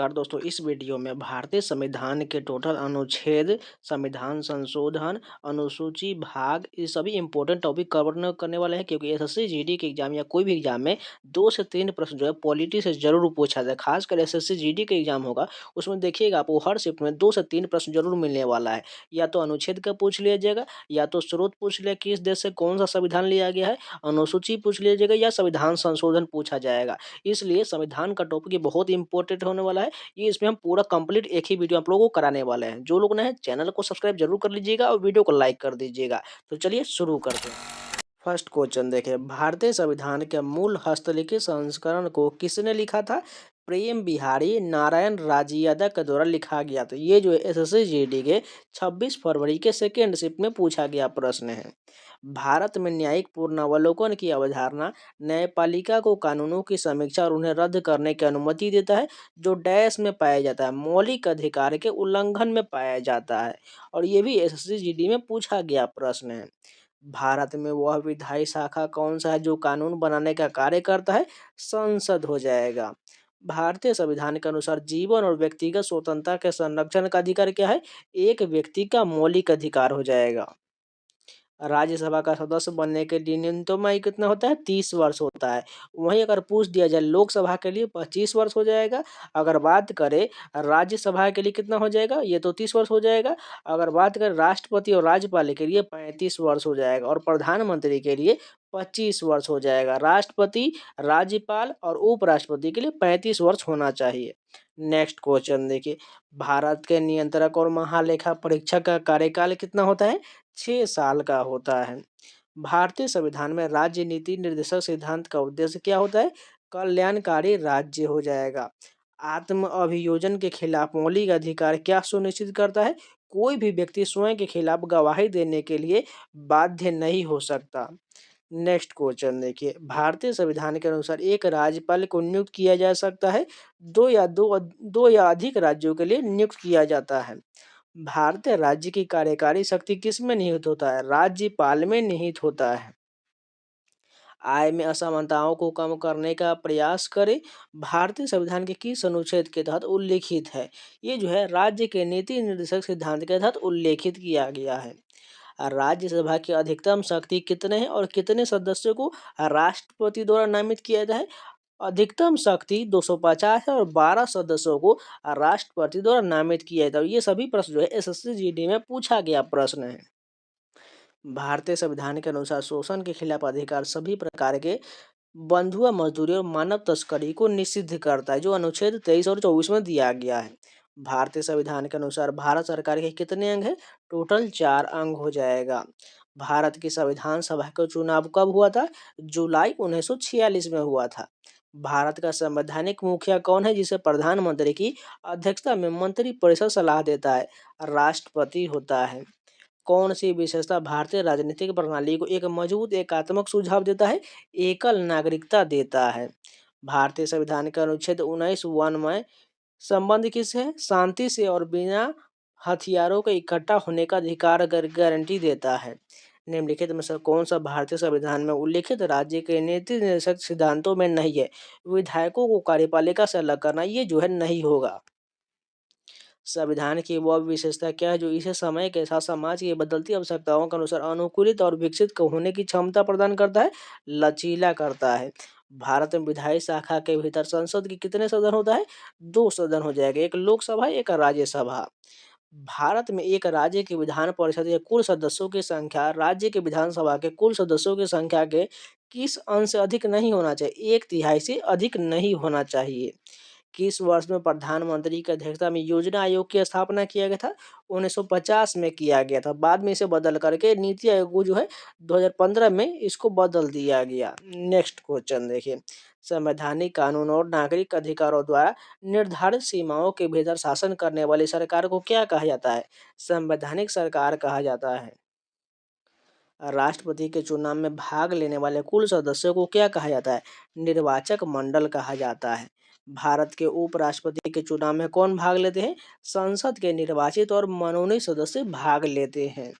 नमस्कार दोस्तों, इस वीडियो में भारतीय संविधान के टोटल अनुच्छेद, संविधान संशोधन, अनुसूची, भाग ये सभी इंपॉर्टेंट टॉपिक कवर न करने वाले हैं क्योंकि एसएससी जीडी के एग्जाम या कोई भी एग्जाम में 2 से 3 प्रश्न जो है पॉलिटी से जरूर पूछा जाए। खासकर एसएससी जीडी का एग्जाम होगा उसमें देखिएगा आपको हर शिफ्ट में 2 से 3 प्रश्न जरूर मिलने वाला है। या तो अनुच्छेद का पूछ लिया जाएगा, या तो स्रोत पूछ लिया किस देश से कौन सा संविधान लिया गया है, अनुसूची पूछ लिया जाएगा या संविधान संशोधन पूछा जाएगा। इसलिए संविधान का टॉपिक ये बहुत इंपॉर्टेंट होने वाला है। ये इसमें हम पूरा कंप्लीट एक ही वीडियो आप लोगों को कराने वाले हैं। जो लोग नए हैं चैनल को सब्सक्राइब जरूर कर लीजिएगा और वीडियो को लाइक कर दीजिएगा। तो चलिए शुरू करते हैं। फर्स्ट क्वेश्चन देखिए, भारतीय संविधान के मूल हस्तलिखित संस्करण को किसने लिखा था? प्रेम बिहारी नारायण राजियादा के द्वारा लिखा गया। तो ये जो है एसएससी जीडी के 26 फरवरी के सेकेंड शिफ्ट में पूछा गया प्रश्न है। भारत में न्यायिक पूर्णावलोकन की अवधारणा न्यायपालिका को कानूनों की समीक्षा और उन्हें रद्द करने की अनुमति देता है जो डैश में पाया जाता है, मौलिक अधिकार के उल्लंघन में पाया जाता है। और ये भी एसएससी जीडी में पूछा गया प्रश्न है। भारत में वह विधायी शाखा कौन सा है जो कानून बनाने का कार्य करता है? संसद हो जाएगा। भारतीय संविधान के अनुसार जीवन और व्यक्तिगत स्वतंत्रता के संरक्षण का अधिकार क्या है? एक व्यक्ति का मौलिक अधिकार हो जाएगा। राज्यसभा का सदस्य बनने के लिए न्यूनतम आयु कितना होता है? 30 वर्ष होता है। वहीं अगर पूछ दिया जाए लोकसभा के लिए 25 वर्ष हो जाएगा। अगर बात करें राज्यसभा के लिए कितना हो जाएगा? ये तो 30 वर्ष हो जाएगा। अगर बात करें राष्ट्रपति और राज्यपाल के लिए 35 वर्ष हो जाएगा और प्रधानमंत्री के लिए 25 वर्ष हो जाएगा। राष्ट्रपति, राज्यपाल और उपराष्ट्रपति के लिए 35 वर्ष होना चाहिए। नेक्स्ट क्वेश्चन देखिए, भारत के नियंत्रक और महालेखा परीक्षक का कार्यकाल कितना होता है? 6 साल का होता है। भारतीय संविधान में राज्य नीति निर्देशक सिद्धांत का उद्देश्य क्या होता है? कल्याणकारी राज्य हो जाएगा। आत्म अभियोजन के खिलाफ मौलिक अधिकार क्या सुनिश्चित करता है? कोई भी व्यक्ति स्वयं के खिलाफ गवाही देने के लिए बाध्य नहीं हो सकता। नेक्स्ट क्वेश्चन देखिए, भारतीय संविधान के अनुसार एक राज्यपाल को नियुक्त किया जा सकता है, दो या अधिक राज्यों के लिए नियुक्त किया जाता है। भारतीय राज्य की कार्यकारी शक्ति किस में निहित होता है? राज्यपाल में निहित होता है। आय में असमानताओं को कम करने का प्रयास करें, भारतीय संविधान के किस अनुच्छेद के तहत उल्लेखित है? ये जो है राज्य के नीति निर्देशक सिद्धांत के तहत उल्लेखित किया गया है। राज्यसभा की अधिकतम शक्ति कितने हैं और कितने सदस्यों को राष्ट्रपति द्वारा नामित किया जाता है? अधिकतम शक्ति 250 है और 12 सदस्यों को राष्ट्रपति द्वारा नामित किया जाता है। ये सभी प्रश्न जो है एसएससी जीडी में पूछा गया प्रश्न है। भारतीय संविधान के अनुसार शोषण के खिलाफ अधिकार सभी प्रकार के बंधुआ मजदूरी और मानव तस्करी को निषिद्ध करता है, जो अनुच्छेद 23 और 24 में दिया गया है। भारतीय संविधान के अनुसार भारत सरकार के कितने अंग है? टोटल 4 अंग हो जाएगा। भारत की संविधान सभा का चुनाव कब हुआ था? जुलाई 1946 में हुआ था। भारत का संवैधानिक मुखिया कौन है जिसे प्रधानमंत्री की अध्यक्षता में मंत्रिपरिषद सलाह देता है? राष्ट्रपति होता है। कौन सी विशेषता भारतीय राजनीतिक प्रणाली को एक मजबूत एकात्मक सुझाव देता है? एकल नागरिकता देता है। भारतीय संविधान के अनुच्छेद 19(1) में संबंध किस है? शांति से और बिना हथियारों के इकट्ठा होने का अधिकार गारंटी देता है। निम्नलिखित में से कौन सा भारतीय संविधान में उल्लिखित राज्य के नीति निर्देशक सिद्धांतों में नहीं है? विधायकों को कार्यपालिका से अलग करना, ये जो है नहीं होगा। संविधान की वह विशेषता क्या है जो इसे समय के साथ समाज की बदलती आवश्यकताओं के अनुसार अनुकूलित और विकसित होने की क्षमता प्रदान करता है? लचीला करता है। भारत में विधायी शाखा के भीतर संसद के कितने सदन होता है? 2 सदन हो जाएगा, एक लोकसभा एक राज्यसभा। भारत में एक राज्य की विधान परिषद के कुल सदस्यों की संख्या राज्य के विधानसभा के कुल सदस्यों की संख्या के किस अंश से अधिक नहीं होना चाहिए? 1/3 से अधिक नहीं होना चाहिए। किस वर्ष में प्रधानमंत्री की अध्यक्षता में योजना आयोग की स्थापना किया गया था? 1950 में किया गया था। बाद में इसे बदल करके नीति आयोग जो है 2015 में इसको बदल दिया गया। नेक्स्ट क्वेश्चन देखिए, संवैधानिक कानून और नागरिक अधिकारों द्वारा निर्धारित सीमाओं के भीतर शासन करने वाली सरकार को क्या कहा जाता है? संवैधानिक सरकार कहा जाता है। राष्ट्रपति के चुनाव में भाग लेने वाले कुल सदस्यों को क्या कहा जाता है? निर्वाचक मंडल कहा जाता है। भारत के उपराष्ट्रपति के चुनाव में कौन भाग लेते हैं? संसद के निर्वाचित और मनोनीत सदस्य भाग लेते हैं।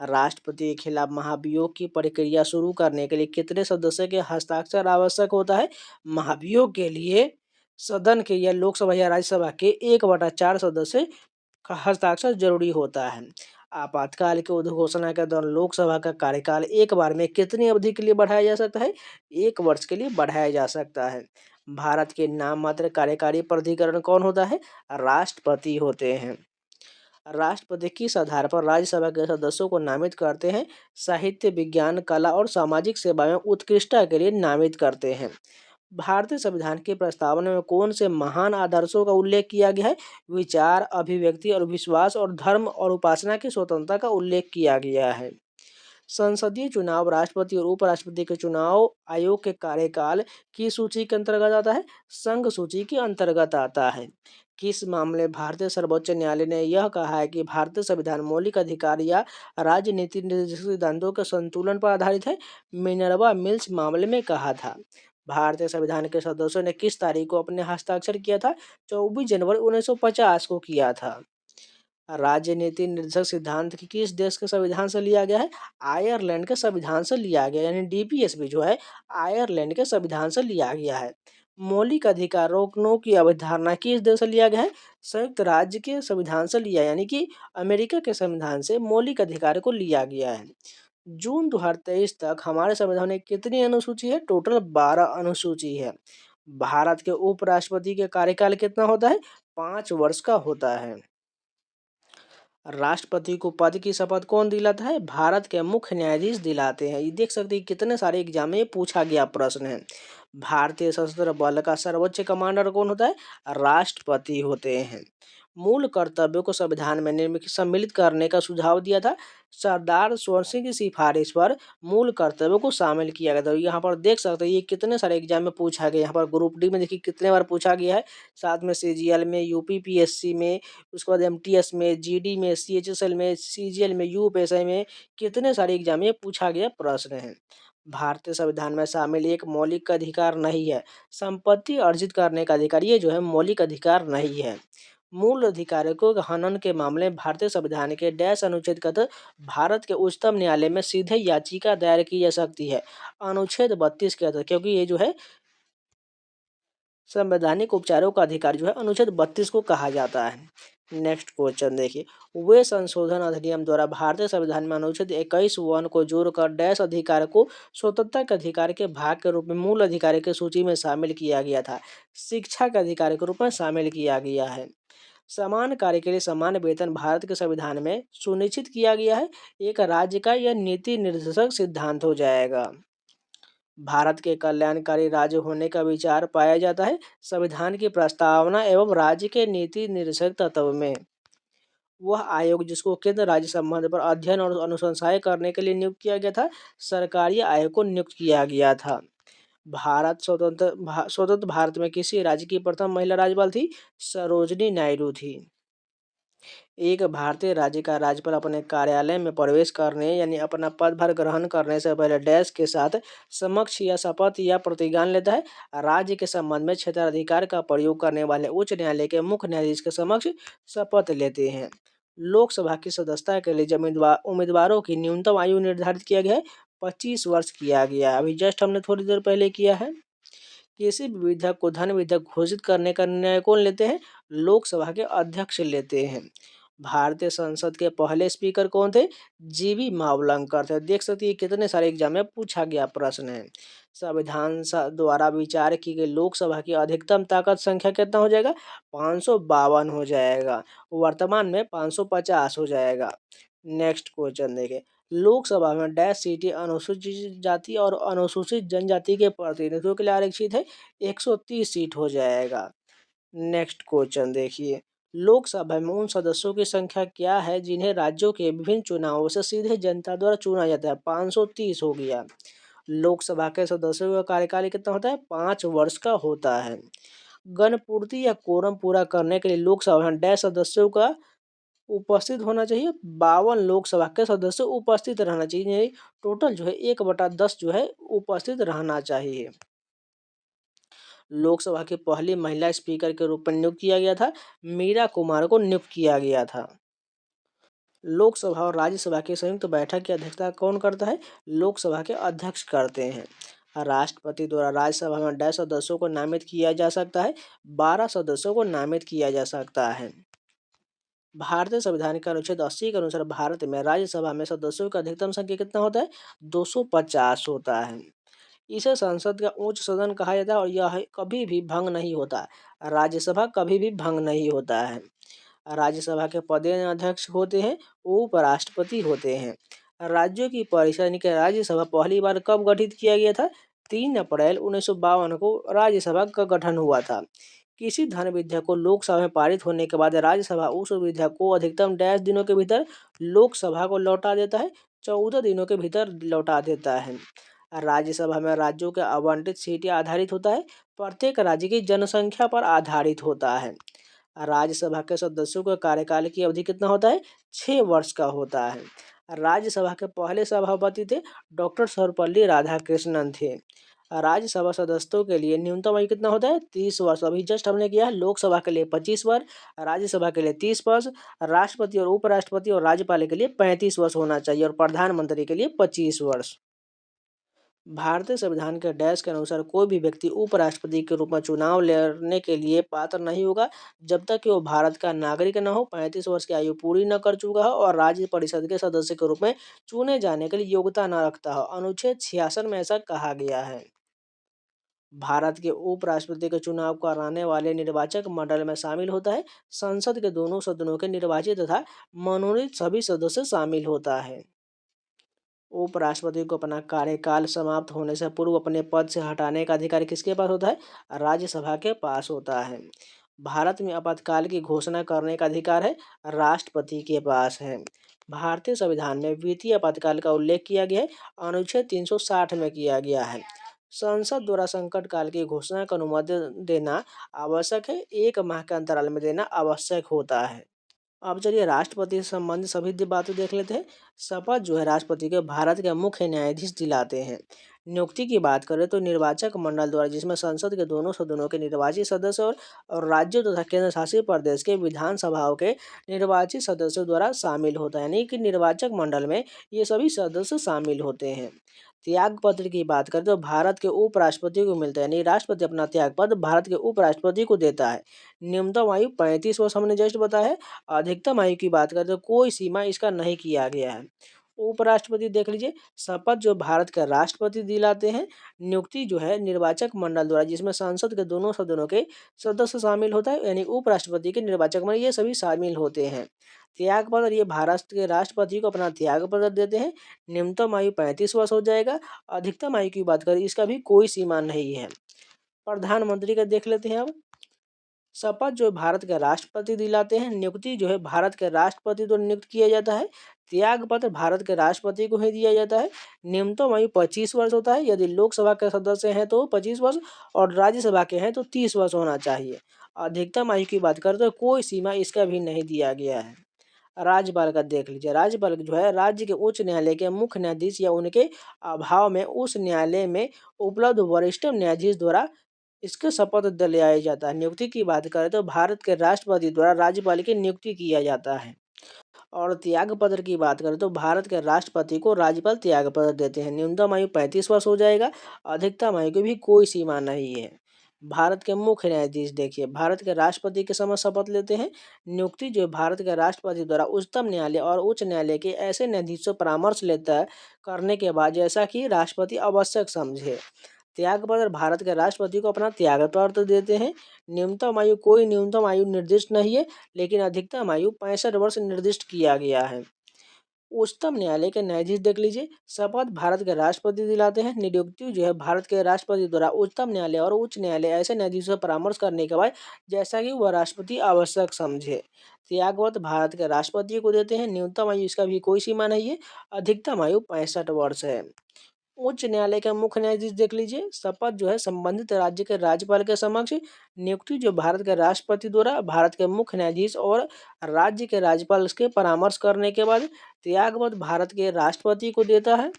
राष्ट्रपति के खिलाफ महाभियोग की प्रक्रिया शुरू करने के लिए कितने सदस्य के हस्ताक्षर आवश्यक होता है? महाभियोग के लिए सदन के या लोकसभा या राज्यसभा के 1/4 सदस्य का हस्ताक्षर जरूरी होता है। आपातकाल के उद्घोषणा के दौरान लोकसभा का कार्यकाल एक बार में कितनी अवधि के लिए बढ़ाया जा सकता है? 1 वर्ष के लिए बढ़ाया जा सकता है। भारत के नाम मात्र कार्यकारी प्राधिकरण कौन होता है? राष्ट्रपति होते हैं। राष्ट्रपति किस आधार पर राज्यसभा के सदस्यों को नामित करते हैं? साहित्य, विज्ञान, कला और सामाजिक सेवा में उत्कृष्टता के लिए नामित करते हैं। भारतीय संविधान की प्रस्तावना में कौन से महान आदर्शों का उल्लेख किया गया है? विचार, अभिव्यक्ति और विश्वास और धर्म और उपासना की स्वतंत्रता का उल्लेख किया गया है। संसदीय चुनाव राष्ट्रपति और उपराष्ट्रपति के चुनाव आयोग के कार्यकाल की सूची के अंतर्गत आता है? संघ सूची के अंतर्गत आता है। किस मामले में भारतीय सर्वोच्च न्यायालय ने यह कहा है कि भारतीय संविधान मौलिक अधिकार या राजनीति निर्देशक सिद्धांतों के संतुलन पर आधारित है? मिनर्वा मिल्स मामले में कहा था। भारतीय संविधान के सदस्यों ने किस तारीख को अपने हस्ताक्षर किया था? 24 जनवरी 1950 को किया था। राजनीति निर्देशक सिद्धांत किस देश के संविधान से लिया गया है? आयरलैंड के संविधान से लिया गया, यानी डीपीएसबी जो है आयरलैंड के संविधान से लिया गया है। मौलिक अधिकारों की अवधारणा किस देश से लिया गया है? संयुक्त राज्य के संविधान से लिया, यानी कि अमेरिका के संविधान से मौलिक अधिकार को लिया गया है। जून 2023 तक हमारे संविधान में कितनी अनुसूची है? टोटल 12 अनुसूची है। भारत के उपराष्ट्रपति के कार्यकाल कितना होता है? 5 वर्ष का होता है। राष्ट्रपति को पद की शपथ कौन दिलाता है? भारत के मुख्य न्यायाधीश दिलाते हैं। ये देख सकते हैं कितने सारे एग्जाम में ये पूछा गया प्रश्न है। भारतीय सशस्त्र बल का सर्वोच्च कमांडर कौन होता है? राष्ट्रपति होते हैं। मूल कर्तव्यों को संविधान में सम्मिलित करने का सुझाव दिया था? सरदार स्वर्ण सिंह की सिफारिश पर मूल कर्तव्यों को शामिल किया गया था। यहाँ पर देख सकते हैं ये कितने सारे एग्जाम में पूछा गया। यहाँ पर ग्रुप डी में देखिए कितने बार पूछा गया है, साथ में सीजीएल में, यूपीपीएससी में, उसके बाद एमटीएस में, जीडी में, सीएचएसएल में, सीजीएल में, यूपीएससी में, कितने सारे एग्जाम में पूछा गया प्रश्न है। भारतीय संविधान में शामिल एक मौलिक अधिकार नहीं है, संपत्ति अर्जित करने का अधिकार, ये जो है मौलिक अधिकार नहीं है। मूल अधिकारों के हनन के मामले में भारतीय संविधान के डैश अनुच्छेद के तहत भारत के उच्चतम न्यायालय में सीधे याचिका दायर की जा सकती है? अनुच्छेद 32 के तहत, क्योंकि ये जो है संवैधानिक उपचारों का अधिकार जो है अनुच्छेद 32 को कहा जाता है। नेक्स्ट क्वेश्चन देखिए, वे संशोधन अधिनियम द्वारा भारतीय संविधान में अनुच्छेद 21(1) को जोड़कर डैश अधिकार को स्वतंत्रता के अधिकार के भाग के रूप में मूल अधिकार की सूची में शामिल किया गया था? शिक्षा के अधिकार के रूप में शामिल किया गया है। समान कार्य के लिए समान वेतन भारत के संविधान में सुनिश्चित किया गया है? एक राज्य का यह नीति निर्देशक सिद्धांत हो जाएगा। भारत के कल्याणकारी राज्य होने का विचार पाया जाता है संविधान की प्रस्तावना एवं राज्य के नीति निर्देशक तत्व में। वह आयोग जिसको केंद्र राज्य संबंध पर अध्ययन और अनुशंसाएं करने के लिए नियुक्त किया गया था, सरकारी आयोग को नियुक्त किया गया था। स्वतंत्र भारत में किसी राज्य की प्रथम महिला राज्यपाल थी? सरोजनी नायडू थी। एक भारतीय राज्य का राज्यपाल अपने कार्यालय में प्रवेश करने यानी अपना पदभार ग्रहण करने से पहले डैश के साथ समक्ष या शपथ या प्रतिज्ञान लेता है? राज्य के संबंध में क्षेत्राधिकार का प्रयोग करने वाले उच्च न्यायालय के मुख्य न्यायाधीश के समक्ष शपथ लेते हैं। लोकसभा की सदस्यता के लिए जब उम्मीदवारों की न्यूनतम आयु निर्धारित किया गया है? 25 वर्ष किया गया है। अभी जस्ट हमने थोड़ी देर पहले किया है। किसी भी विधेयक को धन विधेयक घोषित करने का निर्णय कौन लेते हैं? लोकसभा के अध्यक्ष लेते हैं। भारतीय संसद के पहले स्पीकर कौन थे? जीवी मावलंकर थे। देख सकते हैं कितने सारे एग्जाम में पूछा गया प्रश्न है। संविधान द्वारा विचार की गई लोकसभा की अधिकतम ताकत संख्या कितना हो जाएगा? 552 हो जाएगा। वर्तमान में 550 हो जाएगा। नेक्स्ट क्वेश्चन देखें, लोकसभा में डैश सीटें अनुसूचित जाति और अनुसूचित जनजाति के प्रतिनिधियों के लिए आरक्षित है? 130 सीट हो जाएगा। नेक्स्ट क्वेश्चन देखिए, लोकसभा में उन सदस्यों की संख्या क्या है जिन्हें राज्यों के विभिन्न चुनावों से सीधे जनता द्वारा चुना जाता है? 530 हो गया। लोकसभा के सदस्यों का कार्यकाल कितना होता है? 5 वर्ष का होता है। गणपूर्ति या कोरम पूरा करने के लिए लोकसभा में डैश सदस्यों का उपस्थित होना चाहिए? 52 लोकसभा के सदस्य उपस्थित रहना चाहिए। टोटल जो है 1/10 जो है उपस्थित रहना चाहिए। लोकसभा की पहली महिला स्पीकर के रूप में नियुक्त किया गया था? मीरा कुमार को नियुक्त किया गया था। लोकसभा और राज्यसभा की संयुक्त बैठक की अध्यक्षता कौन करता है? लोकसभा के अध्यक्ष करते हैं। राष्ट्रपति द्वारा राज्यसभा में 10 सदस्यों को नामित किया जा सकता है, 12 सदस्यों को नामित किया जा सकता है। भारतीय संविधान के अनुच्छेद 80 के अनुसार भारत में राज्यसभा में सदस्यों की अधिकतम संख्या कितना होता है? 250 होता है। इसे संसद का उच्च सदन कहा जाता है और यह कभी भी भंग नहीं होता। राज्यसभा कभी भी भंग नहीं होता है। राज्यसभा के पदेन अध्यक्ष होते हैं, उपराष्ट्रपति होते हैं। राज्यों की परिषद यानी कि राज्यसभा पहली बार कब गठित किया गया था? 3 अप्रैल 1952 को राज्यसभा का गठन हुआ था। किसी धन विधेयक को लोकसभा में पारित होने के बाद राज्यसभा उस विधेयक को अधिकतम डैश दिनों के भीतर लोकसभा को लौटा देता है, 14 दिनों के भीतर लौटा देता है। राज्यसभा में राज्यों के आवंटित सीटें आधारित होता है, प्रत्येक राज्य की जनसंख्या पर आधारित होता है। राज्यसभा के सदस्यों का कार्यकाल की अवधि कितना होता है? 6 वर्ष का होता है। राज्यसभा के पहले सभापति थे डॉक्टर सर्वपल्ली राधाकृष्णन थे। राज्यसभा सदस्यों के लिए न्यूनतम आयु कितना होता है? 30 वर्ष। अभी जस्ट हमने किया है। लोकसभा के लिए 25 वर्ष, राज्यसभा के लिए 30 वर्ष, राष्ट्रपति और उपराष्ट्रपति और राज्यपाल के लिए 35 वर्ष होना चाहिए और प्रधानमंत्री के लिए 25 वर्ष। भारतीय संविधान के डैश के अनुसार कोई भी व्यक्ति उपराष्ट्रपति के रूप में चुनाव लड़ने के लिए पात्र नहीं होगा जब तक कि वो भारत का नागरिक न हो, 35 वर्ष की आयु पूरी न कर चुका हो और राज्य परिषद के सदस्य के रूप में चुने जाने के लिए योग्यता न रखता हो। अनुच्छेद 66 में ऐसा कहा गया है। भारत के उपराष्ट्रपति के चुनाव कराने वाले निर्वाचक मंडल में शामिल होता है संसद के दोनों सदनों के निर्वाचित तथा मनोनीत सभी सदस्य शामिल होता है। उपराष्ट्रपति को अपना कार्यकाल समाप्त होने से पूर्व अपने पद से हटाने का अधिकार किसके पास होता है? राज्यसभा के पास होता है। भारत में आपातकाल की घोषणा करने का अधिकार है राष्ट्रपति के पास है। भारतीय संविधान में वित्तीय आपातकाल का उल्लेख किया गया है, अनुच्छेद 360 में किया गया है। संसद द्वारा संकट काल की घोषणा का अनुमोदन देना आवश्यक है, 1 माह के अंतराल में देना आवश्यक होता है। अब चलिए राष्ट्रपति से संबंधित सभी बातें देख लेते हैं। शपथ जो है राष्ट्रपति के भारत के मुख्य न्यायाधीश दिलाते हैं। नियुक्ति की बात करें तो निर्वाचक मंडल द्वारा, जिसमें संसद के दोनों सदनों के निर्वाचित सदस्य और राज्यों तथा केंद्र शासित प्रदेश के विधानसभाओं के निर्वाचित सदस्यों द्वारा शामिल होता है। यानी कि निर्वाचक मंडल में ये सभी सदस्य शामिल होते हैं। त्याग पत्र की बात करें तो भारत के उपराष्ट्रपति को मिलता है, यानी राष्ट्रपति अपना त्याग पत्र भारत के उपराष्ट्रपति को देता है। न्यूनतम आयु 35 वर्ष हमने जस्ट बताया है। अधिकतम आयु की बात करें तो कोई सीमा इसका नहीं किया गया है। उपराष्ट्रपति देख लीजिए, शपथ जो भारत के राष्ट्रपति दिलाते हैं। नियुक्ति जो है निर्वाचक मंडल द्वारा, जिसमें संसद के दोनों सदनों के सदस्य शामिल होता है, यानी उपराष्ट्रपति के निर्वाचक मंडल ये सभी शामिल होते हैं। त्याग पत्र ये भारत के राष्ट्रपति को अपना त्याग पत्र देते हैं। न्यूनतम आयु 35 वर्ष हो जाएगा। अधिकतम आयु की बात करें इसका भी कोई सीमा नहीं है। प्रधानमंत्री का देख लेते हैं अब। शपथ जो भारत के राष्ट्रपति दिलाते हैं। नियुक्ति जो है भारत के राष्ट्रपति द्वारा नियुक्त किया जाता है। त्याग पत्र भारत के राष्ट्रपति को ही दिया जाता है। न्यूनतम आयु 25 वर्ष होता है। यदि लोकसभा के सदस्य हैं तो 25 वर्ष और राज्यसभा के हैं तो 30 वर्ष होना चाहिए। अधिकतम आयु की बात करें तो कोई सीमा इसका भी नहीं दिया गया है। राज्यपाल का देख लीजिए। राज्यपाल जो है राज्य के उच्च न्यायालय के मुख्य न्यायाधीश या उनके अभाव में उस न्यायालय में उपलब्ध वरिष्ठ न्यायाधीश द्वारा इसके शपथ दिलाया जाता है। नियुक्ति की बात करें तो भारत के राष्ट्रपति द्वारा राज्यपाल की नियुक्ति किया जाता है। और त्याग पत्र की बात करें तो भारत के राष्ट्रपति को राज्यपाल त्याग पत्र देते हैं। न्यूनतम आयु 35 वर्ष हो जाएगा। अधिकतम आयु की भी कोई सीमा नहीं है। भारत के मुख्य न्यायाधीश देखिए, भारत के राष्ट्रपति के समय शपथ लेते हैं। नियुक्ति जो भारत के राष्ट्रपति द्वारा उच्चतम न्यायालय और उच्च न्यायालय के ऐसे न्यायाधीश से परामर्श लेता है करने के बाद, जैसा कि राष्ट्रपति आवश्यक समझे। त्याग पत्र भारत के राष्ट्रपति को अपना त्याग पत्र देते हैं। न्यूनतम आयु कोई न्यूनतम आयु निर्दिष्ट नहीं है, लेकिन अधिकतम आयु 65 वर्ष निर्दिष्ट किया गया है। उच्चतम न्यायालय के न्यायाधीश देख लीजिए। शपथ भारत के राष्ट्रपति दिलाते हैं। नियुक्ति जो है भारत के राष्ट्रपति द्वारा उच्चतम न्यायालय और उच्च न्यायालय ऐसे न्यायाधीशों से परामर्श करने के बाद, जैसा कि वह राष्ट्रपति आवश्यक समझे। त्याग पत्र भारत के राष्ट्रपति को देते हैं। न्यूनतम आयु इसका भी कोई सीमा नहीं है। अधिकतम आयु 65 वर्ष है। उच्च न्यायालय के मुख्य न्यायाधीश देख लीजिए। शपथ जो है संबंधित राज्य के राज्यपाल के समक्ष। नियुक्ति जो भारत के राष्ट्रपति द्वारा भारत के मुख्य न्यायाधीश और राज्य के राज्यपाल के परामर्श करने के बाद त्याग पत्र भारत के राष्ट्रपति को देता है।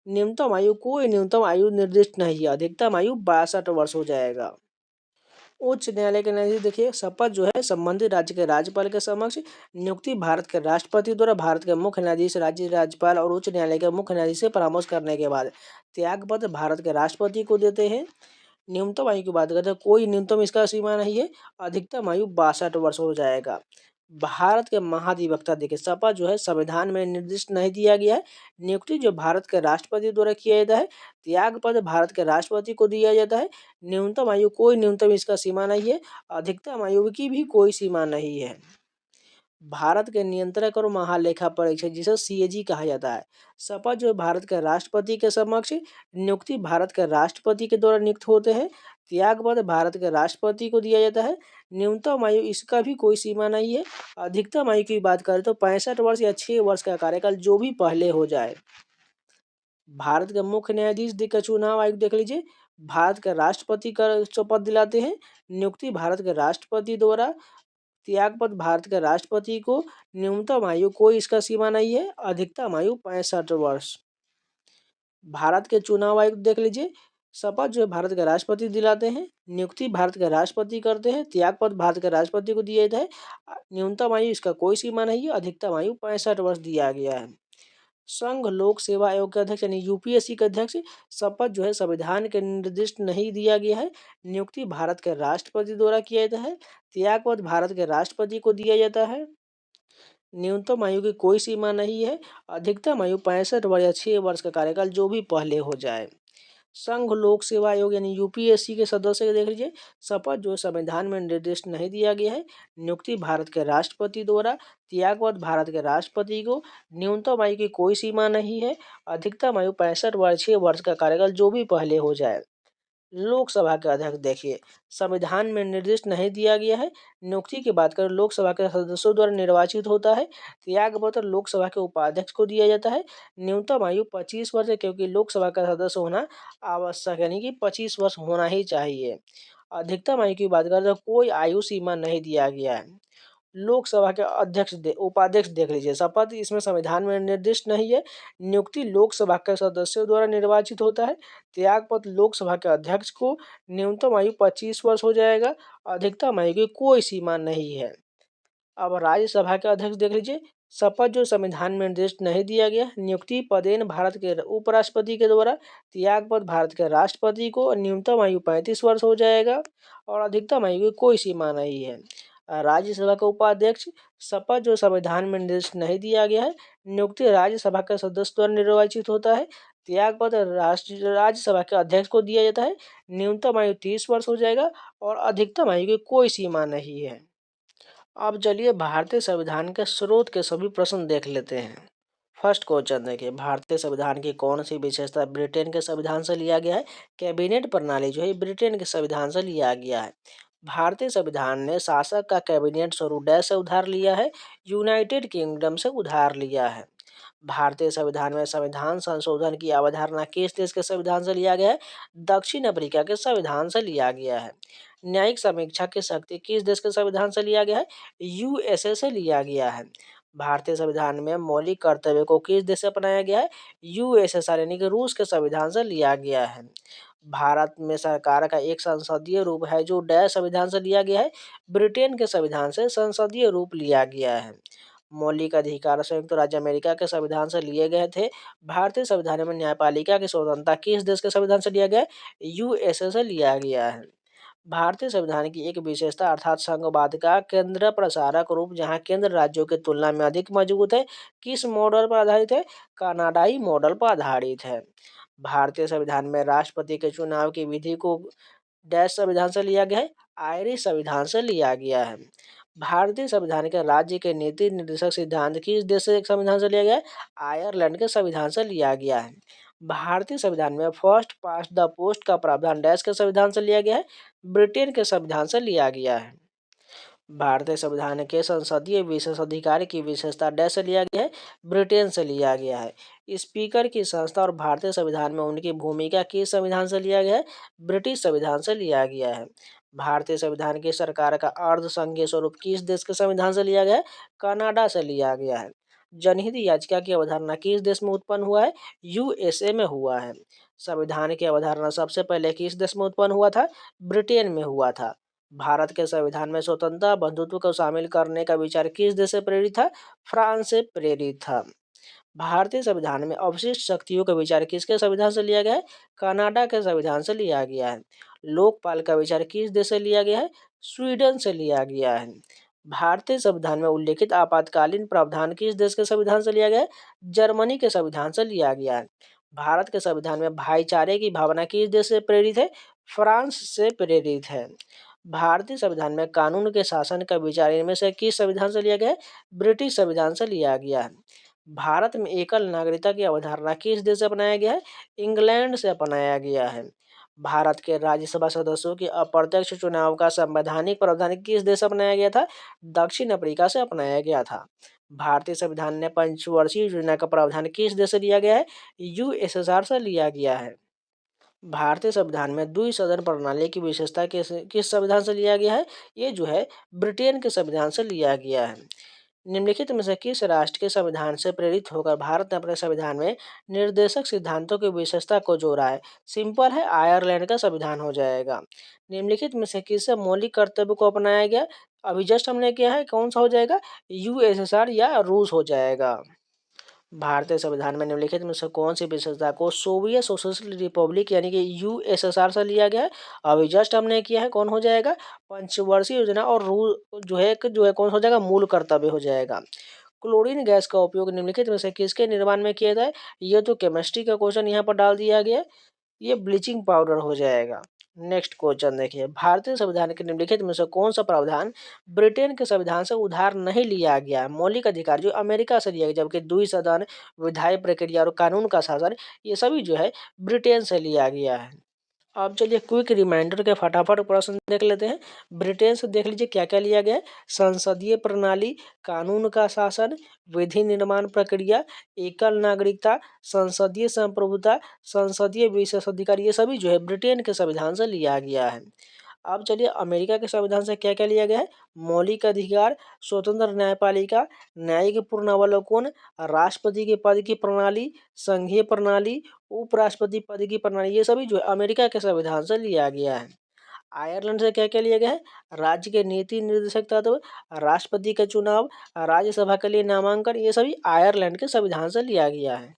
न्यूनतम आयु कोई न्यूनतम आयु निर्दिष्ट नहीं है। अधिकतम आयु 62 वर्ष हो जाएगा। उच्च न्यायालय के न्यायाधीश देखिए शपथ जो है संबंधित राज्य के राज्यपाल के समक्ष, नियुक्ति भारत के राष्ट्रपति द्वारा भारत के मुख्य न्यायाधीश, राज्य राज्यपाल और उच्च न्यायालय के मुख्य न्यायाधीश से परामर्श करने के बाद त्यागपत्र भारत के राष्ट्रपति को देते हैं। न्यूनतम आयु की बात करते हैं, कोई न्यूनतम इसका सीमा नहीं है, अधिकतम आयु 62 वर्ष हो जाएगा। भारत के महाधिवक्ता देखिए शपथ जो है संविधान में निर्दिष्ट नहीं दिया गया है। नियुक्ति जो भारत के राष्ट्रपति द्वारा किया जाता है, त्याग पद भारत के राष्ट्रपति को दिया जाता है। न्यूनतम आयु कोई न्यूनतम इसका सीमा नहीं है, अधिकतम आयु की भी कोई सीमा नहीं है। भारत के नियंत्रक और महालेखा परीक्षक जिसे सीएजी कहा जाता है, शपथ जो भारत के राष्ट्रपति के समक्ष, नियुक्ति भारत के राष्ट्रपति के द्वारा नियुक्त होते हैं। त्यागपत्र भारत के राष्ट्रपति को दिया जाता है। न्यूनतम आयु इसका भी कोई सीमा नहीं है। अधिकतम आयु की बात करें तो 65 वर्ष या 6 वर्ष का कार्यकाल जो भी पहले हो जाए। भारत के मुख्य न्यायाधीश का चुनाव आयोग देख लीजिए, भारत के राष्ट्रपति का शपथ दिलाते हैं। नियुक्ति भारत के राष्ट्रपति द्वारा, त्यागपत्र भारत के राष्ट्रपति को। न्यूनतम आयु कोई इसका सीमा नहीं है, अधिकतम आयु 65 वर्ष। भारत के चुनाव आयुक्त देख लीजिए, शपथ जो है भारत के राष्ट्रपति दिलाते हैं। नियुक्ति भारत के राष्ट्रपति करते हैं। त्यागपत्र भारत के राष्ट्रपति को दिया जाता है। न्यूनतम आयु इसका कोई सीमा नहीं है, अधिकतम आयु 65 वर्ष दिया गया है। संघ लोक सेवा आयोग के अध्यक्ष यानी यूपीएससी के अध्यक्ष, शपथ जो है संविधान के निर्दिष्ट नहीं दिया गया है। नियुक्ति भारत के राष्ट्रपति द्वारा किया जाता है। त्यागपत्र भारत के राष्ट्रपति को दिया जाता है। न्यूनतम आयु की कोई सीमा नहीं है, अधिकतम आयु 65 वर्ष या 6 वर्ष का कार्यकाल जो भी पहले हो जाए। संघ लोक सेवा आयोग यानी यूपीएससी के सदस्य देख लीजिए, शपथ जो संविधान में निर्दिष्ट नहीं दिया गया है। नियुक्ति भारत के राष्ट्रपति द्वारा, त्यागपत्र भारत के राष्ट्रपति को। न्यूनतम आयु की कोई सीमा नहीं है, अधिकतम आयु 65 वर्ष 6 वर्ष का कार्यकाल जो भी पहले हो जाए। लोकसभा के अध्यक्ष देखिए, संविधान में निर्दिष्ट नहीं दिया गया है। नियुक्ति की बात करें लोकसभा के सदस्यों द्वारा निर्वाचित होता है। त्यागपत्र लोकसभा के उपाध्यक्ष को दिया जाता है। न्यूनतम आयु 25 वर्ष है, क्योंकि लोकसभा का सदस्य होना आवश्यक यानी कि 25 वर्ष होना ही चाहिए। अधिकतम आयु की बात करें तो कोई आयु सीमा नहीं दिया गया है। लोकसभा के उपाध्यक्ष देख लीजिए, शपथ इसमें संविधान में निर्दिष्ट नहीं है। नियुक्ति लोकसभा के सदस्यों द्वारा निर्वाचित होता है। त्यागपत्र लोकसभा के अध्यक्ष को। न्यूनतम आयु 25 वर्ष हो जाएगा, अधिकतम आयु की कोई सीमा नहीं है। अब राज्यसभा के अध्यक्ष देख लीजिए, शपथ जो संविधान में निर्दिष्ट नहीं दिया गया। नियुक्ति पदेन भारत के उपराष्ट्रपति के द्वारा। त्यागपत्र भारत के राष्ट्रपति को। न्यूनतम आयु 35 वर्ष हो जाएगा और अधिकतम आयु की कोई सीमा नहीं है। राज्यसभा के उपाध्यक्ष, शपथ जो संविधान में निर्दिष्ट नहीं दिया गया है। नियुक्ति राज्यसभा के सदस्य द्वारा निर्वाचित होता है। त्यागपत्र राज्यसभा के अध्यक्ष को दिया जाता है। न्यूनतम आयु 30 वर्ष हो जाएगा और अधिकतम आयु की कोई सीमा नहीं है। अब चलिए भारतीय संविधान के स्रोत के सभी प्रश्न देख लेते हैं। फर्स्ट क्वेश्चन देखिए, भारतीय संविधान की कौन सी विशेषता ब्रिटेन के संविधान से लिया गया है? कैबिनेट प्रणाली जो है ब्रिटेन के संविधान से लिया गया है। भारतीय संविधान ने शासक का कैबिनेट स्वरूप डैश से उधार लिया है, यूनाइटेड किंगडम से उधार लिया है। भारतीय संविधान में संविधान संशोधन की अवधारणा किस देश के संविधान से लिया गया है? दक्षिण अफ्रीका के संविधान से लिया गया है। न्यायिक समीक्षा की शक्ति किस देश के संविधान से लिया गया है? यूएसए से लिया गया है। भारतीय संविधान में मौलिक कर्तव्य को किस देश से अपनाया गया है? यूएसएसआर यानी कि रूस के संविधान से लिया गया है। भारत में सरकार का एक संसदीय रूप है जो डैश संविधान से लिया गया है। ब्रिटेन के संविधान से संसदीय रूप लिया गया है। मौलिक अधिकार संयुक्त राज्य अमेरिका के संविधान से लिए गए थे। भारतीय संविधान में न्यायपालिका की स्वतंत्रता किस देश के संविधान से लिया गया है? यूएसए से लिया गया है। भारतीय संविधान की एक विशेषता अर्थात संघवाद का केंद्र प्रसारक रूप जहां केंद्र राज्यों की तुलना में अधिक मजबूत है, किस मॉडल पर आधारित है? कनाडाई मॉडल पर आधारित है। भारतीय संविधान में राष्ट्रपति के चुनाव की विधि को डैश संविधान से लिया गया है, आयरिश संविधान से लिया गया है। भारतीय संविधान के राज्य के नीति निर्देशक सिद्धांत किस देश से संविधान से लिया गया है? आयरलैंड के संविधान से लिया गया है। भारतीय संविधान में फर्स्ट पास्ट द पोस्ट का प्रावधान डैश के संविधान से लिया गया है, ब्रिटेन के संविधान से लिया गया है। भारतीय संविधान के संसदीय विशेषाधिकार की विशेषता डैश से लिया गया है, ब्रिटेन से लिया गया है। स्पीकर की संस्था और भारतीय संविधान में उनकी भूमिका किस संविधान से लिया गया है? ब्रिटिश संविधान से लिया गया है। भारतीय संविधान की सरकार का अर्ध संघीय स्वरूप किस देश के संविधान से लिया गया है? कनाडा से लिया गया है। जनहित याचिका की अवधारणा किस देश में उत्पन्न हुआ है? यूएसए में हुआ है। संविधान की अवधारणा सबसे पहले किस देश में उत्पन्न हुआ था? ब्रिटेन में हुआ था। भारत के संविधान में स्वतंत्रता बंधुत्व को शामिल करने का विचार किस देश से प्रेरित था? फ्रांस से प्रेरित था। भारतीय संविधान में अवशिष्ट शक्तियों का विचार किसके संविधान से लिया गया है? कनाडा के संविधान से लिया गया है। लोकपाल का विचार किस देश से लिया गया है? स्वीडन से लिया गया है। भारतीय संविधान में उल्लेखित आपातकालीन प्रावधान किस देश के संविधान से लिया गया है? जर्मनी के संविधान से लिया गया है। भारत के संविधान में भाईचारे की भावना किस देश से प्रेरित है? फ्रांस से प्रेरित है। भारतीय संविधान में कानून के शासन का विचार इनमें से किस संविधान से लिया गया है? ब्रिटिश संविधान से लिया गया है। भारत में एकल नागरिकता की अवधारणा किस देश से अपनाया गया है? इंग्लैंड से अपनाया गया है। भारत के राज्यसभा सदस्यों की अप्रत्यक्ष चुनाव का संवैधानिक प्रावधान किस देश से अपनाया गया था? दक्षिण अफ्रीका से अपनाया गया था। भारतीय संविधान ने पंचवर्षीय योजना का प्रावधान किस देश से लिया गया है? यूएसएसआर से लिया गया है। भारतीय संविधान में द्विसदन प्रणाली की विशेषता किस संविधान से लिया गया है? ये जो है ब्रिटेन के संविधान से लिया गया है। निम्नलिखित में से किस राष्ट्र के संविधान से प्रेरित होकर भारत ने अपने संविधान में निर्देशक सिद्धांतों की विशेषता को जोड़ा है? सिंपल है, आयरलैंड का संविधान हो जाएगा। निम्नलिखित में से किससे मौलिक कर्तव्य को अपनाया गया? अभी जस्ट हमने किया है, कौन सा हो जाएगा? यूएसएसआर या रूस हो जाएगा। भारतीय संविधान में निम्नलिखित में से कौन सी विशेषता को सोवियत सोशलिस्ट रिपब्लिक यानी कि यूएसएसआर से लिया गया है? अभी जस्ट हमने किया है, कौन हो जाएगा? पंचवर्षीय योजना और रूल जो है कौन हो जाएगा? मूल कर्तव्य हो जाएगा। क्लोरीन गैस का उपयोग निम्नलिखित में से किसके निर्माण में किया जाए? ये तो केमिस्ट्री का क्वेश्चन यहाँ पर डाल दिया गया है। ये ब्लीचिंग पाउडर हो जाएगा। नेक्स्ट क्वेश्चन देखिए, भारतीय संविधान के निम्नलिखित में से कौन सा प्रावधान ब्रिटेन के संविधान से उधार नहीं लिया गया है? मौलिक अधिकार जो अमेरिका से लिया गया, जबकि द्विसदन, विधायी प्रक्रिया और कानून का शासन ये सभी जो है ब्रिटेन से लिया गया है। अब चलिए क्विक रिमाइंडर के फटाफट प्रश्न देख लेते हैं। ब्रिटेन से देख लीजिए क्या क्या लिया गया है? संसदीय प्रणाली, कानून का शासन, विधि निर्माण प्रक्रिया, एकल नागरिकता, संसदीय संप्रभुता, संसदीय विशेषाधिकार, ये सभी जो है ब्रिटेन के संविधान से लिया गया है। अब चलिए अमेरिका के संविधान से क्या क्या लिया गया है? मौलिक अधिकार, स्वतंत्र न्यायपालिका, न्यायिक पूर्णावलोकन, राष्ट्रपति के पद की प्रणाली, संघीय प्रणाली, उपराष्ट्रपति पद की प्रणाली, ये सभी जो है अमेरिका के संविधान से लिया गया है। आयरलैंड से क्या क्या लिया गया है? राज्य के नीति निर्देशक तत्व, राष्ट्रपति का चुनाव, राज्यसभा के लिए नामांकन, ये सभी आयरलैंड के संविधान से लिया गया है।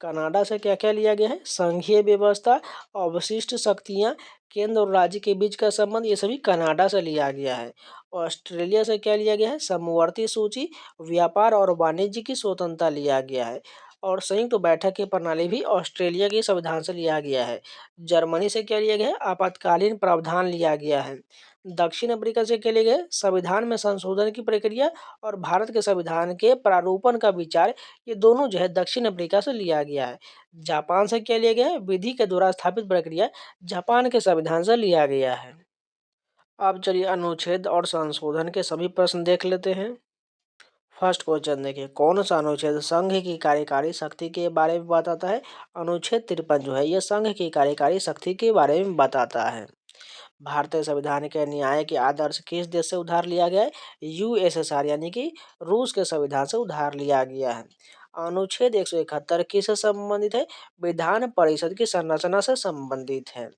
कनाडा से क्या क्या लिया गया है? संघीय व्यवस्था, अवशिष्ट शक्तियां, केंद्र और राज्य के बीच का संबंध, ये सभी कनाडा से लिया गया है। ऑस्ट्रेलिया से क्या लिया गया है? समवर्ती सूची, व्यापार और वाणिज्य की स्वतंत्रता लिया गया है। और संयुक्त बैठक की प्रणाली भी ऑस्ट्रेलिया के संविधान से लिया गया है। जर्मनी से क्या लिया गया है? आपातकालीन प्रावधान लिया गया है। दक्षिण अफ्रीका से क्या लिया गया है? संविधान में संशोधन की प्रक्रिया और भारत के संविधान के प्रारूपण का विचार, ये दोनों जो है दक्षिण अफ्रीका से लिया गया है। जापान से क्या लिया गया है? विधि के द्वारा स्थापित प्रक्रिया जापान के संविधान से लिया गया है। अब चलिए अनुच्छेद और संशोधन के सभी प्रश्न देख लेते हैं। फर्स्ट क्वेश्चन देखिए, कौन सा अनुच्छेद संघ की कार्यकारी शक्ति के बारे में बताता है? अनुच्छेद 53 जो है ये संघ की कार्यकारी शक्ति के बारे में बताता है। भारतीय संविधान के न्याय के आदर्श किस देश से उधार लिया गया है? यूएसएसआर यानी कि रूस के संविधान से उधार लिया गया है। अनुच्छेद 171 किससे संबंधित है? विधान परिषद की संरचना से संबंधित है।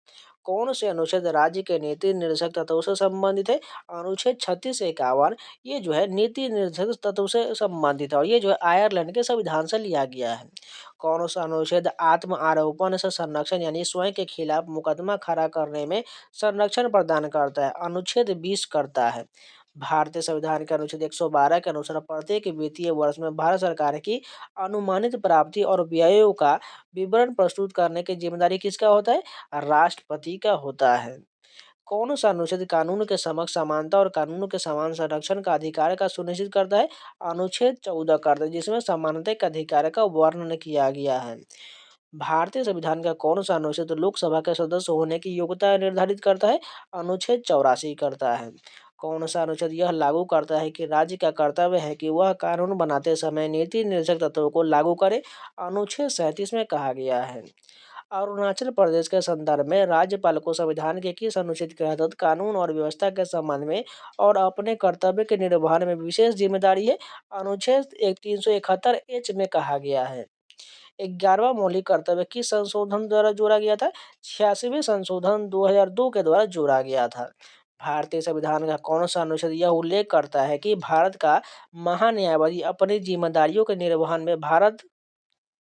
कौन से अनुच्छेद राज्य के नीति निर्देशक तत्वों से संबंधित है? अनुच्छेद 36 से 51 ये जो है नीति निर्देशक तत्व से संबंधित है और ये जो है आयरलैंड के संविधान से लिया गया है। कौन सा अनुच्छेद आत्म आरोपण से संरक्षण यानी स्वयं के खिलाफ मुकदमा खड़ा करने में संरक्षण प्रदान करता है? अनुच्छेद 20 करता है। भारतीय संविधान के अनुच्छेद 112 के अनुसार प्रत्येक वित्तीय वर्ष में भारत सरकार की अनुमानित प्राप्ति और व्ययों का विवरण प्रस्तुत करने की जिम्मेदारी किसका होता है? राष्ट्रपति का होता है। कौन सा अनुच्छेद कानून के समक्ष समानता और कानून के समान संरक्षण का अधिकार का सुनिश्चित करता है? अनुच्छेद 14 करता है, जिसमें समानता के अधिकार का वर्णन किया गया है। भारतीय संविधान का कौन सा अनुच्छेद लोकसभा के सदस्य होने की योग्यता निर्धारित करता है? अनुच्छेद 84 करता है। कौन सा अनुच्छेद यह लागू करता है कि राज्य का कर्तव्य है कि वह कानून बनाते समय नीति निर्देशक तत्वों को लागू करे? अनुच्छेद 37 में कहा गया है। अरुणाचल प्रदेश के संदर्भ में राज्यपाल को संविधान के किस अनुच्छेद के तहत कानून और व्यवस्था के संबंध में और अपने कर्तव्य के निर्वहन में विशेष जिम्मेदारी है? अनुच्छेद 371 एच में कहा गया है। 11वां मौलिक कर्तव्य किस संशोधन द्वारा जोड़ा गया था? 86वें संशोधन 2002 के द्वारा जोड़ा गया था। भारतीय संविधान का कौन सा अनुच्छेद यह उल्लेख करता है कि भारत का महान्यायवादी अपनी जिम्मेदारियों के निर्वहन में भारत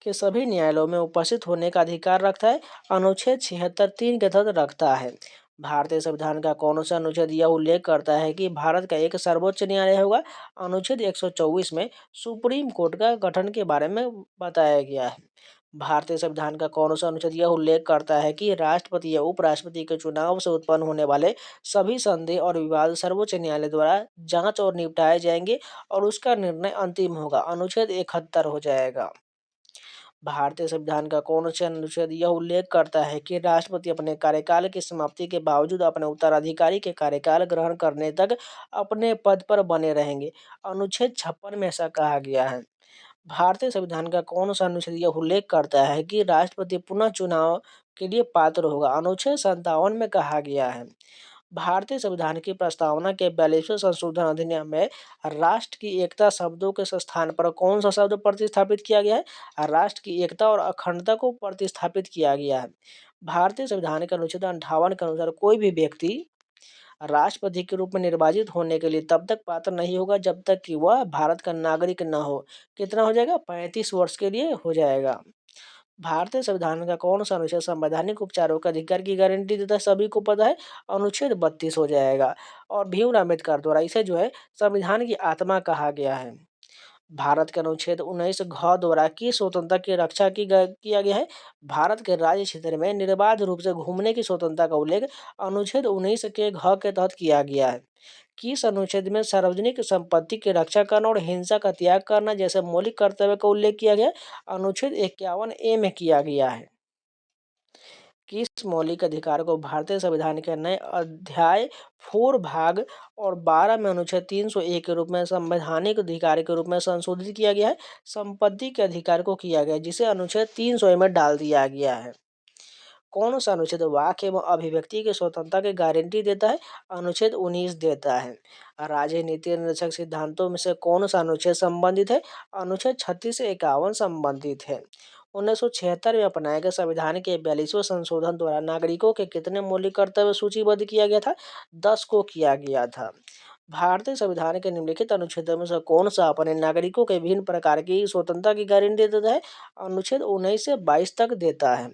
के सभी न्यायालयों में उपस्थित होने का अधिकार रखता है? अनुच्छेद 76(3) के तहत रखता है। भारतीय संविधान का कौन सा अनुच्छेद यह उल्लेख करता है कि भारत का एक सर्वोच्च न्यायालय होगा? अनुच्छेद 124 में सुप्रीम कोर्ट का गठन के बारे में बताया गया है। भारतीय संविधान का कौन सा अनुच्छेद यह उल्लेख करता है कि राष्ट्रपति या उपराष्ट्रपति के चुनाव से उत्पन्न होने वाले सभी संदेह और विवाद सर्वोच्च न्यायालय द्वारा जांच और निपटाए जाएंगे और उसका निर्णय अंतिम होगा? अनुच्छेद 71 हो जाएगा। भारतीय संविधान का कौन सा अनुच्छेद यह उल्लेख करता है कि राष्ट्रपति अपने कार्यकाल की समाप्ति के बावजूद अपने उत्तराधिकारी के कार्यकाल ग्रहण करने तक अपने पद पर बने रहेंगे? अनुच्छेद 56 में ऐसा कहा गया है। भारतीय संविधान का कौन सा अनुच्छेद यह उल्लेख करता है कि राष्ट्रपति पुनः चुनाव के लिए पात्र होगा? अनुच्छेद 57 में कहा गया है। भारतीय संविधान की प्रस्तावना के 42वें संशोधन अधिनियम में राष्ट्र की एकता शब्दों के स्थान पर कौन सा शब्द प्रतिस्थापित किया गया है? राष्ट्र की एकता और अखंडता को प्रतिस्थापित किया गया है। भारतीय संविधान के अनुच्छेद 58 के अनुसार कोई भी व्यक्ति राष्ट्रपति के रूप में निर्वाचित होने के लिए तब तक पात्र नहीं होगा जब तक कि वह भारत का नागरिक न हो। कितना हो जाएगा? 35 वर्ष के लिए हो जाएगा। भारतीय संविधान का कौन सा अनुच्छेद संवैधानिक उपचारों के अधिकार की गारंटी देता है? सभी को पता है, अनुच्छेद 32 हो जाएगा। और भीमराव अम्बेडकर द्वारा इसे जो है संविधान की आत्मा कहा गया है। भारत के अनुच्छेद 19 घ द्वारा की स्वतंत्रता की रक्षा किया गया है। भारत के राज्य क्षेत्र में निर्बाध रूप से घूमने की स्वतंत्रता का उल्लेख अनुच्छेद 19 के घ के तहत किया गया है। किस अनुच्छेद में सार्वजनिक संपत्ति की रक्षा करना और हिंसा का त्याग करना जैसे मौलिक कर्तव्य का उल्लेख किया गया? अनुच्छेद 51(a) में किया गया है। किस मौलिक अधिकार को भारतीय संविधान के नए अध्याय 4 भाग और 12 में अनुच्छेद 301 के रूप में संवैधानिक अधिकार के रूप में संशोधित किया गया है? संपत्ति के अधिकार को किया गया, जिसे अनुच्छेद 300 में डाल दिया गया है। कौन सा अनुच्छेद वाक एवं अभिव्यक्ति की स्वतंत्रता की गारंटी देता है? अनुच्छेद 19 देता है। राजनीति निर्देशक सिद्धांतों में से कौन सा अनुच्छेद संबंधित है? अनुच्छेद 36 से 51 संबंधित है। 1976 में अपनाए गए संविधान के 42वें संशोधन द्वारा नागरिकों के कितने मौलिक कर्तव्य सूचीबद्ध किया गया था? 10 को किया गया था। भारतीय संविधान के निम्नलिखित अनुच्छेदों में से कौन सा अपने नागरिकों के विभिन्न प्रकार की स्वतंत्रता की गारंटी देता है? अनुच्छेद 19 से 22 तक देता है।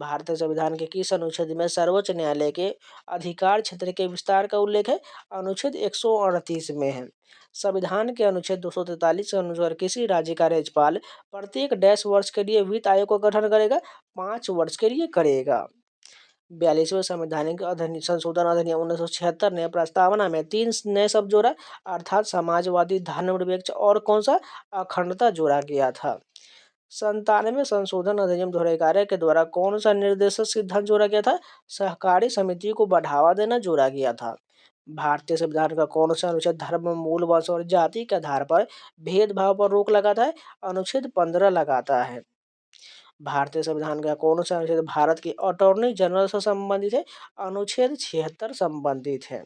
भारतीय संविधान के किस अनुच्छेद में सर्वोच्च न्यायालय के अधिकार क्षेत्र के विस्तार का उल्लेख है? अनुच्छेद 138 में है। संविधान के अनुच्छेद 243 के अनुसार किसी राज्य का राज्यपाल प्रत्येक डैश वर्ष के लिए वित्त आयोग का गठन करेगा? 5 वर्ष के लिए करेगा। 42वें संवैधानिक संशोधन अधिनियम 1976 ने प्रस्तावना में 3 नए शब्द जोड़ा, अर्थात समाजवादी, धर्मनिरपेक्ष और कौन सा? अखंडता जोड़ा गया था। 97वें संशोधन अधिनियम 2011 के द्वारा कौन सा निर्देशक सिद्धांत जोड़ा गया था? सहकारी समिति को बढ़ावा देना जोड़ा गया था। भारतीय संविधान का कौन सा अनुच्छेद धर्म, मूल, वंश और जाति के आधार पर भेदभाव पर रोक लगाता है? अनुच्छेद 15 लगाता है। भारतीय संविधान का कौन सा अनुच्छेद भारत के अटॉर्नी जनरल से संबंधित है? अनुच्छेद 76 संबंधित है।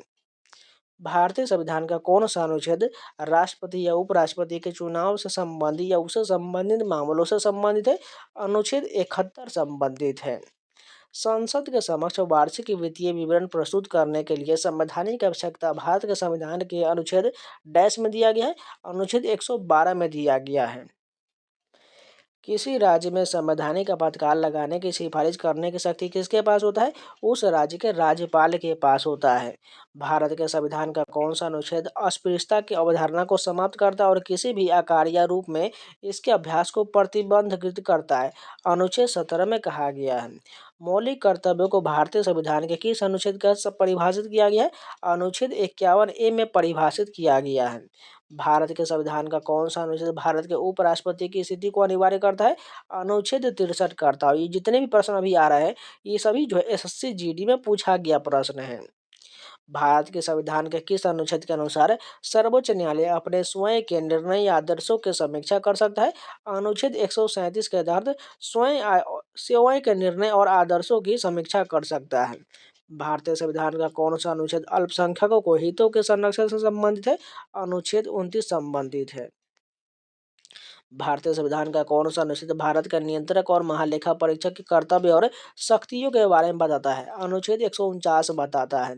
भारतीय संविधान का कौन सा अनुच्छेद राष्ट्रपति या उपराष्ट्रपति के चुनाव से संबंधित या उससे संबंधित मामलों से संबंधित है? अनुच्छेद 71 संबंधित है। संसद के समक्ष वार्षिक वित्तीय विवरण प्रस्तुत करने के लिए संवैधानिक आवश्यकता भारत के संविधान के अनुच्छेद डैश में दिया गया है? अनुच्छेद 112 में दिया गया है। किसी राज्य में संवैधानिक आपातकाल लगाने की सिफारिश करने की शक्ति किसके पास होता है? उस राज्य के राज्यपाल के पास होता है। भारत के संविधान का कौन सा अनुच्छेद अस्पृश्यता की अवधारणा को समाप्त करता है और किसी भी आकार या रूप में इसके अभ्यास को प्रतिबंधित करता है? अनुच्छेद 17 में कहा गया है। मौलिक कर्तव्यों को भारतीय संविधान के किस अनुच्छेद का परिभाषित किया गया है? अनुच्छेद 51(a) में परिभाषित किया गया है। भारत के संविधान का कौन सा अनुच्छेद भारत के उपराष्ट्रपति की स्थिति को अनिवार्य करता है? अनुच्छेद 63 करता है। ये जितने भी प्रश्न अभी आ रहे हैं ये सभी जो है एसएससी जीडी में पूछा गया प्रश्न है। भारत के संविधान के किस अनुच्छेद के अनुसार सर्वोच्च न्यायालय अपने स्वयं के निर्णय या आदर्शों की समीक्षा कर सकता है? अनुच्छेद 137 के तहत स्वयं के निर्णय और आदर्शों की समीक्षा कर सकता है। भारतीय संविधान का कौन सा अनुच्छेद अल्पसंख्यकों को हितों के संरक्षण से संबंधित है? अनुच्छेद 29 संबंधित है। भारतीय संविधान का कौन सा अनुच्छेद भारत का नियंत्रक और महालेखा परीक्षक के कर्तव्य और शक्तियों के बारे में बताता है? अनुच्छेद 149 बताता है।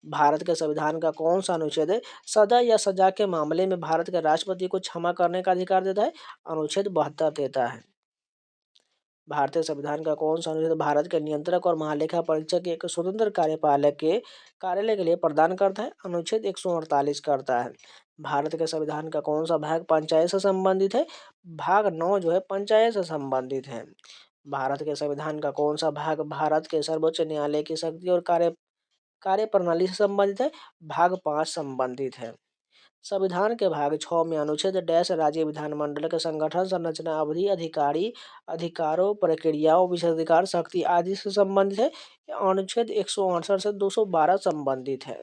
भारत के संविधान का कौन सा अनुच्छेद सजा या सजा के मामले में भारत के राष्ट्रपति को क्षमा करने का अधिकार देता है? अनुच्छेद 72 देता है। भारतीय संविधान का कौन सा अनुच्छेद भारत के नियंत्रक और महालेखा परीक्षक के एक स्वतंत्र कार्यपालक के कार्यालय के लिए प्रदान करता है? अनुच्छेद 148 करता है। भारत के संविधान का कौन सा भाग पंचायत से संबंधित है? भाग 9 जो है पंचायत से संबंधित है। भारत के संविधान का कौन सा भाग भारत के सर्वोच्च न्यायालय की शक्ति और कार्य प्रणाली से संबंधित है? भाग 5 संबंधित है। संविधान के भाग 6 में अनुच्छेद डैश राज्य विधानमंडल के संगठन संरचना अवधि अधिकारी अधिकारों प्रक्रियाओं विशेषाधिकार शक्ति आदि से संबंधित है। अनुच्छेद 168 से 212 संबंधित है।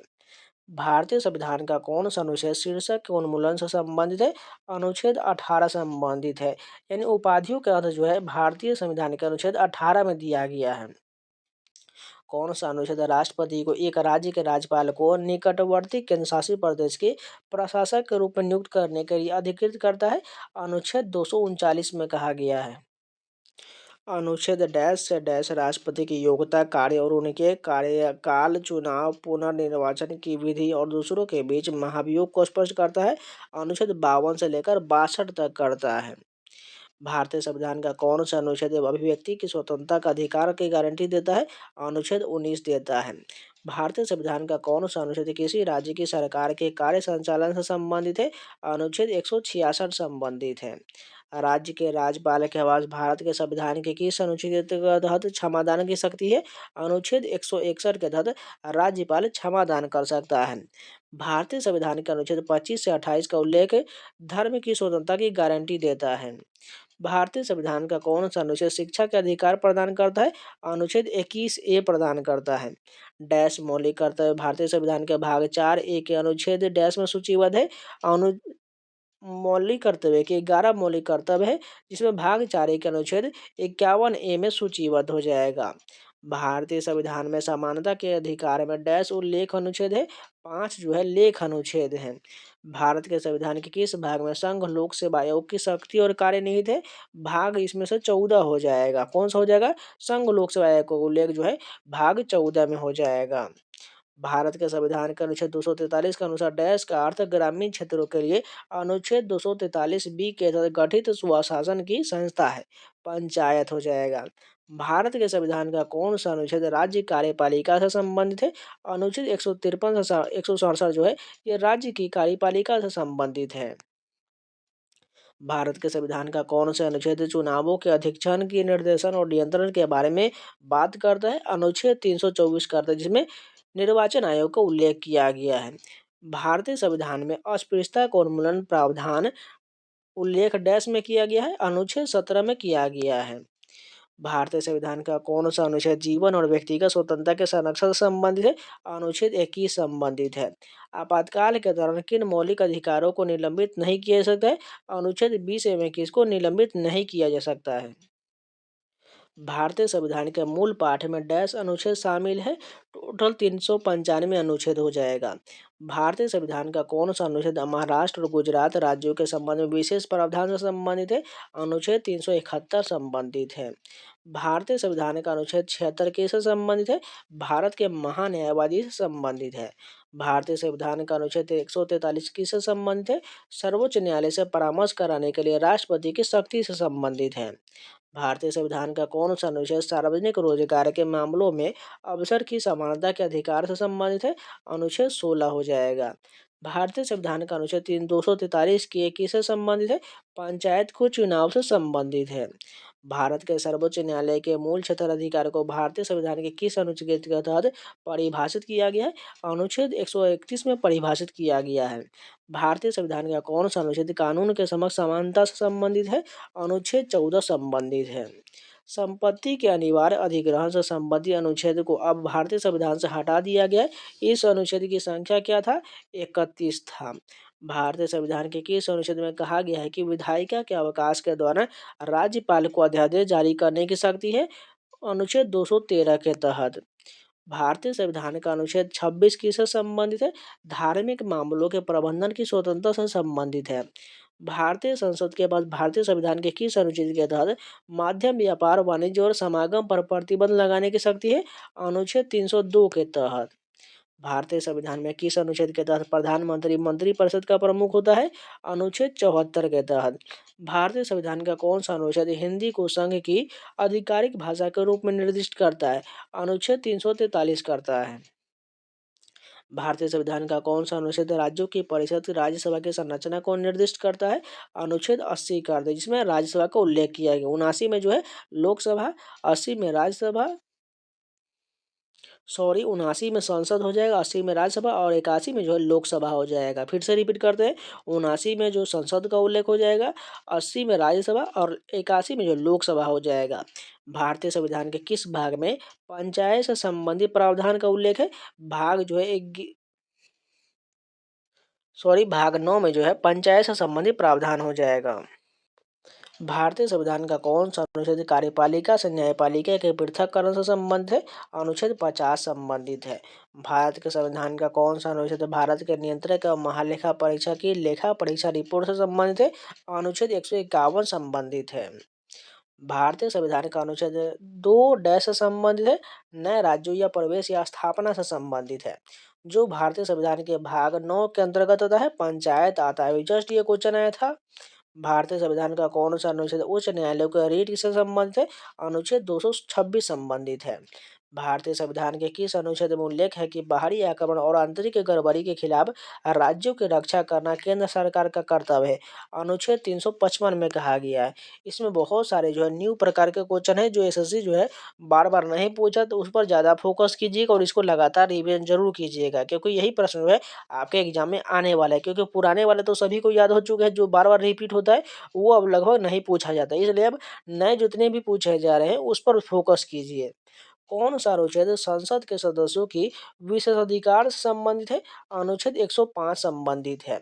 भारतीय संविधान का कौन सा अनुच्छेद शीर्षक के उन्मूलन से संबंधित है? अनुच्छेद 18 संबंधित है। यानी उपाधियों का अर्थ जो है भारतीय संविधान के अनुच्छेद 18 में दिया गया है। कौन सा अनुच्छेद राष्ट्रपति को एक राज्य के राज्यपाल को निकटवर्ती केंद्रशासित प्रदेश के प्रशासक के रूप में नियुक्त करने के लिए अधिकृत करता है? अनुच्छेद 239 में कहा गया है। अनुच्छेद डैश से डैश राष्ट्रपति की योग्यता कार्य और उनके कार्यकाल चुनाव पुनर्निर्वाचन की विधि और दूसरों के बीच महाभियोग को स्पष्ट करता है? अनुच्छेद 52 से लेकर 62 तक करता है। भारतीय संविधान का कौन सा अनुच्छेद अभिव्यक्ति की स्वतंत्रता का अधिकार की गारंटी देता है? अनुच्छेद 19 देता है। भारतीय संविधान का कौन सा अनुच्छेद किसी राज्य की सरकार के कार्य संचालन से संबंधित है? अनुच्छेद 166 संबंधित है। राज्य के राज्यपाल के पास भारत के संविधान के किस अनुच्छेद के तहत क्षमादान की शक्ति है? अनुच्छेद 161 के तहत राज्यपाल क्षमादान कर सकता है। भारतीय संविधान के अनुच्छेद 25 से 28 का उल्लेख धर्म की स्वतंत्रता की गारंटी देता है। भारतीय संविधान का कौन सा अनुच्छेद शिक्षा के अधिकार प्रदान करता है? अनुच्छेद 21A प्रदान करता है। डैश मौलिक कर्तव्य भारतीय संविधान के भाग 4A के अनुच्छेद डैश में सूचीबद्ध है। अनु मौलिक कर्तव्य के 11 मौलिक कर्तव्य है, जिसमें भाग 4A के अनुच्छेद 51A में सूचीबद्ध हो जाएगा। भारतीय संविधान में समानता के अधिकार में डैश उल्लेख अनुच्छेद है। 5 जो है लेख अनुच्छेद है। भारत के संविधान के किस भाग में संघ लोक सेवा आयोग की शक्ति और कार्य निहित है? भाग इसमें से 14 हो जाएगा। कौन सा हो जाएगा? संघ लोक सेवा आयोग का उल्लेख जो है भाग 14 में हो जाएगा। भारत के संविधान के अनुच्छेद 243 के अनुसार डैश का अर्थ ग्रामीण क्षेत्रों के लिए अनुच्छेद 243B के तहत गठित स्वशासन की संस्था है, पंचायत हो जाएगा। भारत के संविधान का कौन सा अनुच्छेद राज्य कार्यपालिका से संबंधित है? अनुच्छेद 153 से 167 जो है ये राज्य की कार्यपालिका से संबंधित है। भारत के संविधान का कौन सा अनुच्छेद चुनावों के अधीक्षण की निर्देशन और नियंत्रण के बारे में बात करता है? अनुच्छेद 324 करता है, जिसमें निर्वाचन आयोग का उल्लेख किया गया है। भारतीय संविधान में अस्पृश्यता का उन्मूलन प्रावधान उल्लेख डैश में किया गया है? अनुच्छेद 17 में किया गया है। भारतीय संविधान का कौन सा अनुच्छेद जीवन और व्यक्तिगत स्वतंत्रता के संरक्षण से संबंधित है? अनुच्छेद 21 संबंधित है। आपातकाल के दौरान किन मौलिक अधिकारों को निलंबित नहीं किया जा सकता है? अनुच्छेद 20 एवं 21 को निलंबित नहीं किया जा सकता है। भारतीय संविधान के मूल पाठ में डैश अनुच्छेद शामिल है? टोटल 395 अनुच्छेद हो जाएगा। भारतीय संविधान का कौन सा अनुच्छेद महाराष्ट्र और गुजरात राज्यों के संबंध में विशेष प्रावधान से संबंधित है? अनुच्छेद 371 संबंधित है। भारतीय संविधान का अनुच्छेद 76 किससे संबंधित है? भारत के महान्यायवादी से संबंधित है। भारतीय संविधान का अनुच्छेद 143 किससे संबंधित है? सर्वोच्च न्यायालय से परामर्श कराने के लिए राष्ट्रपति की शक्ति से संबंधित है। भारतीय संविधान का कौन सा अनुच्छेद सार्वजनिक रोजगार के मामलों में अवसर की समानता के अधिकार से संबंधित है? अनुच्छेद 16 हो जाएगा। भारतीय संविधान का अनुच्छेद 243 के किससे संबंधित है? पंचायत को चुनाव से संबंधित है। भारत के सर्वोच्च न्यायालय के मूल क्षेत्र अधिकार को भारतीय संविधान के किस अनुच्छेद के तहत परिभाषित किया गया है? अनुच्छेद 131 में परिभाषित किया गया है। भारतीय संविधान का कौन सा अनुच्छेद कानून के समक्ष समानता से संबंधित है? अनुच्छेद 14 संबंधित है। संपत्ति के अनिवार्य अधिग्रहण से संबंधित अनुच्छेद को अब भारतीय संविधान से हटा दिया गया है। इस अनुच्छेद की संख्या क्या था? 31 था। भारतीय संविधान के किस अनुच्छेद में कहा गया है कि विधायिका के अवकाश के दौरान राज्यपाल को अध्यादेश जारी करने की शक्ति है? अनुच्छेद 213 के तहत। भारतीय संविधान का अनुच्छेद 26 किससे संबंधित है? धार्मिक मामलों के प्रबंधन की स्वतंत्रता से संबंधित है। भारतीय संसद के पास भारतीय संविधान के किस अनुच्छेद के तहत माध्यम, व्यापार, वाणिज्य और समागम पर प्रतिबंध लगाने की शक्ति है? अनुच्छेद 302 के तहत। भारतीय संविधान में किस अनुच्छेद के तहत प्रधानमंत्री मंत्रिपरिषद का प्रमुख होता है? अनुच्छेद 74 के तहत। भारतीय संविधान का कौन सा अनुच्छेद हिंदी को संघ की आधिकारिक भाषा के रूप में निर्दिष्ट करता है? अनुच्छेद 343 करता है। भारतीय संविधान का कौन सा अनुच्छेद राज्यों की परिषद राज्यसभा की संरचना को निर्दिष्ट करता है? अनुच्छेद 80 करता है, जिसमें राज्यसभा का उल्लेख किया गया। 79 में जो है लोकसभा, 80 में राज्यसभा, 79 में संसद हो जाएगा, 80 में राज्यसभा और 81 में जो है लोकसभा हो जाएगा। फिर से रिपीट करते हैं, 79 में जो संसद का उल्लेख हो जाएगा, 80 में राज्यसभा और 81 में जो लोकसभा हो जाएगा। भारतीय संविधान के किस भाग में पंचायत से संबंधित प्रावधान का उल्लेख है? भाग जो है भाग 9 में जो है पंचायत से संबंधित प्रावधान हो जाएगा। भारतीय संविधान का कौन सा अनुच्छेद कार्यपालिका से न्यायपालिका के पृथक्करण से संबंधित है? अनुच्छेद 50 संबंधित है। भारत के संविधान का कौन सा अनुच्छेद भारत के नियंत्रक और महालेखा परीक्षा की लेखा परीक्षा रिपोर्ट से संबंधित है? अनुच्छेद 151 संबंधित है। भारतीय संविधान का अनुच्छेद 2 से संबंधित है, नए राज्यों या प्रवेश या स्थापना से संबंधित है। जो भारतीय संविधान के भाग 9 के अंतर्गत होता है, पंचायत आता है। जस्ट ये क्वेश्चन आया था। भारतीय संविधान का कौन सा अनुच्छेद उच्च न्यायालय के रीट से संबंधित है? अनुच्छेद 226 संबंधित है। भारतीय संविधान के किस अनुच्छेद में उल्लेख है कि बाहरी आक्रमण और आंतरिक गड़बड़ी के खिलाफ राज्यों की रक्षा करना केंद्र सरकार का कर्तव्य है? अनुच्छेद 355 में कहा गया है। इसमें बहुत सारे जो है न्यू प्रकार के क्वेश्चन है, जो एसएससी जो है बार बार नहीं पूछा, तो उस पर ज़्यादा फोकस कीजिएगा और इसको लगातार रिवीजन जरूर कीजिएगा, क्योंकि यही प्रश्न जो है आपके एग्जाम में आने वाला है। क्योंकि पुराने वाले तो सभी को याद हो चुके हैं, जो बार बार रिपीट होता है वो अब लगभग नहीं पूछा जाता, इसलिए अब नए जितने भी पूछे जा रहे हैं उस पर फोकस कीजिए। कौन सा अनुच्छेद संसद के सदस्यों की विशेषाधिकार से संबंधित है? अनुच्छेद 105 संबंधित है।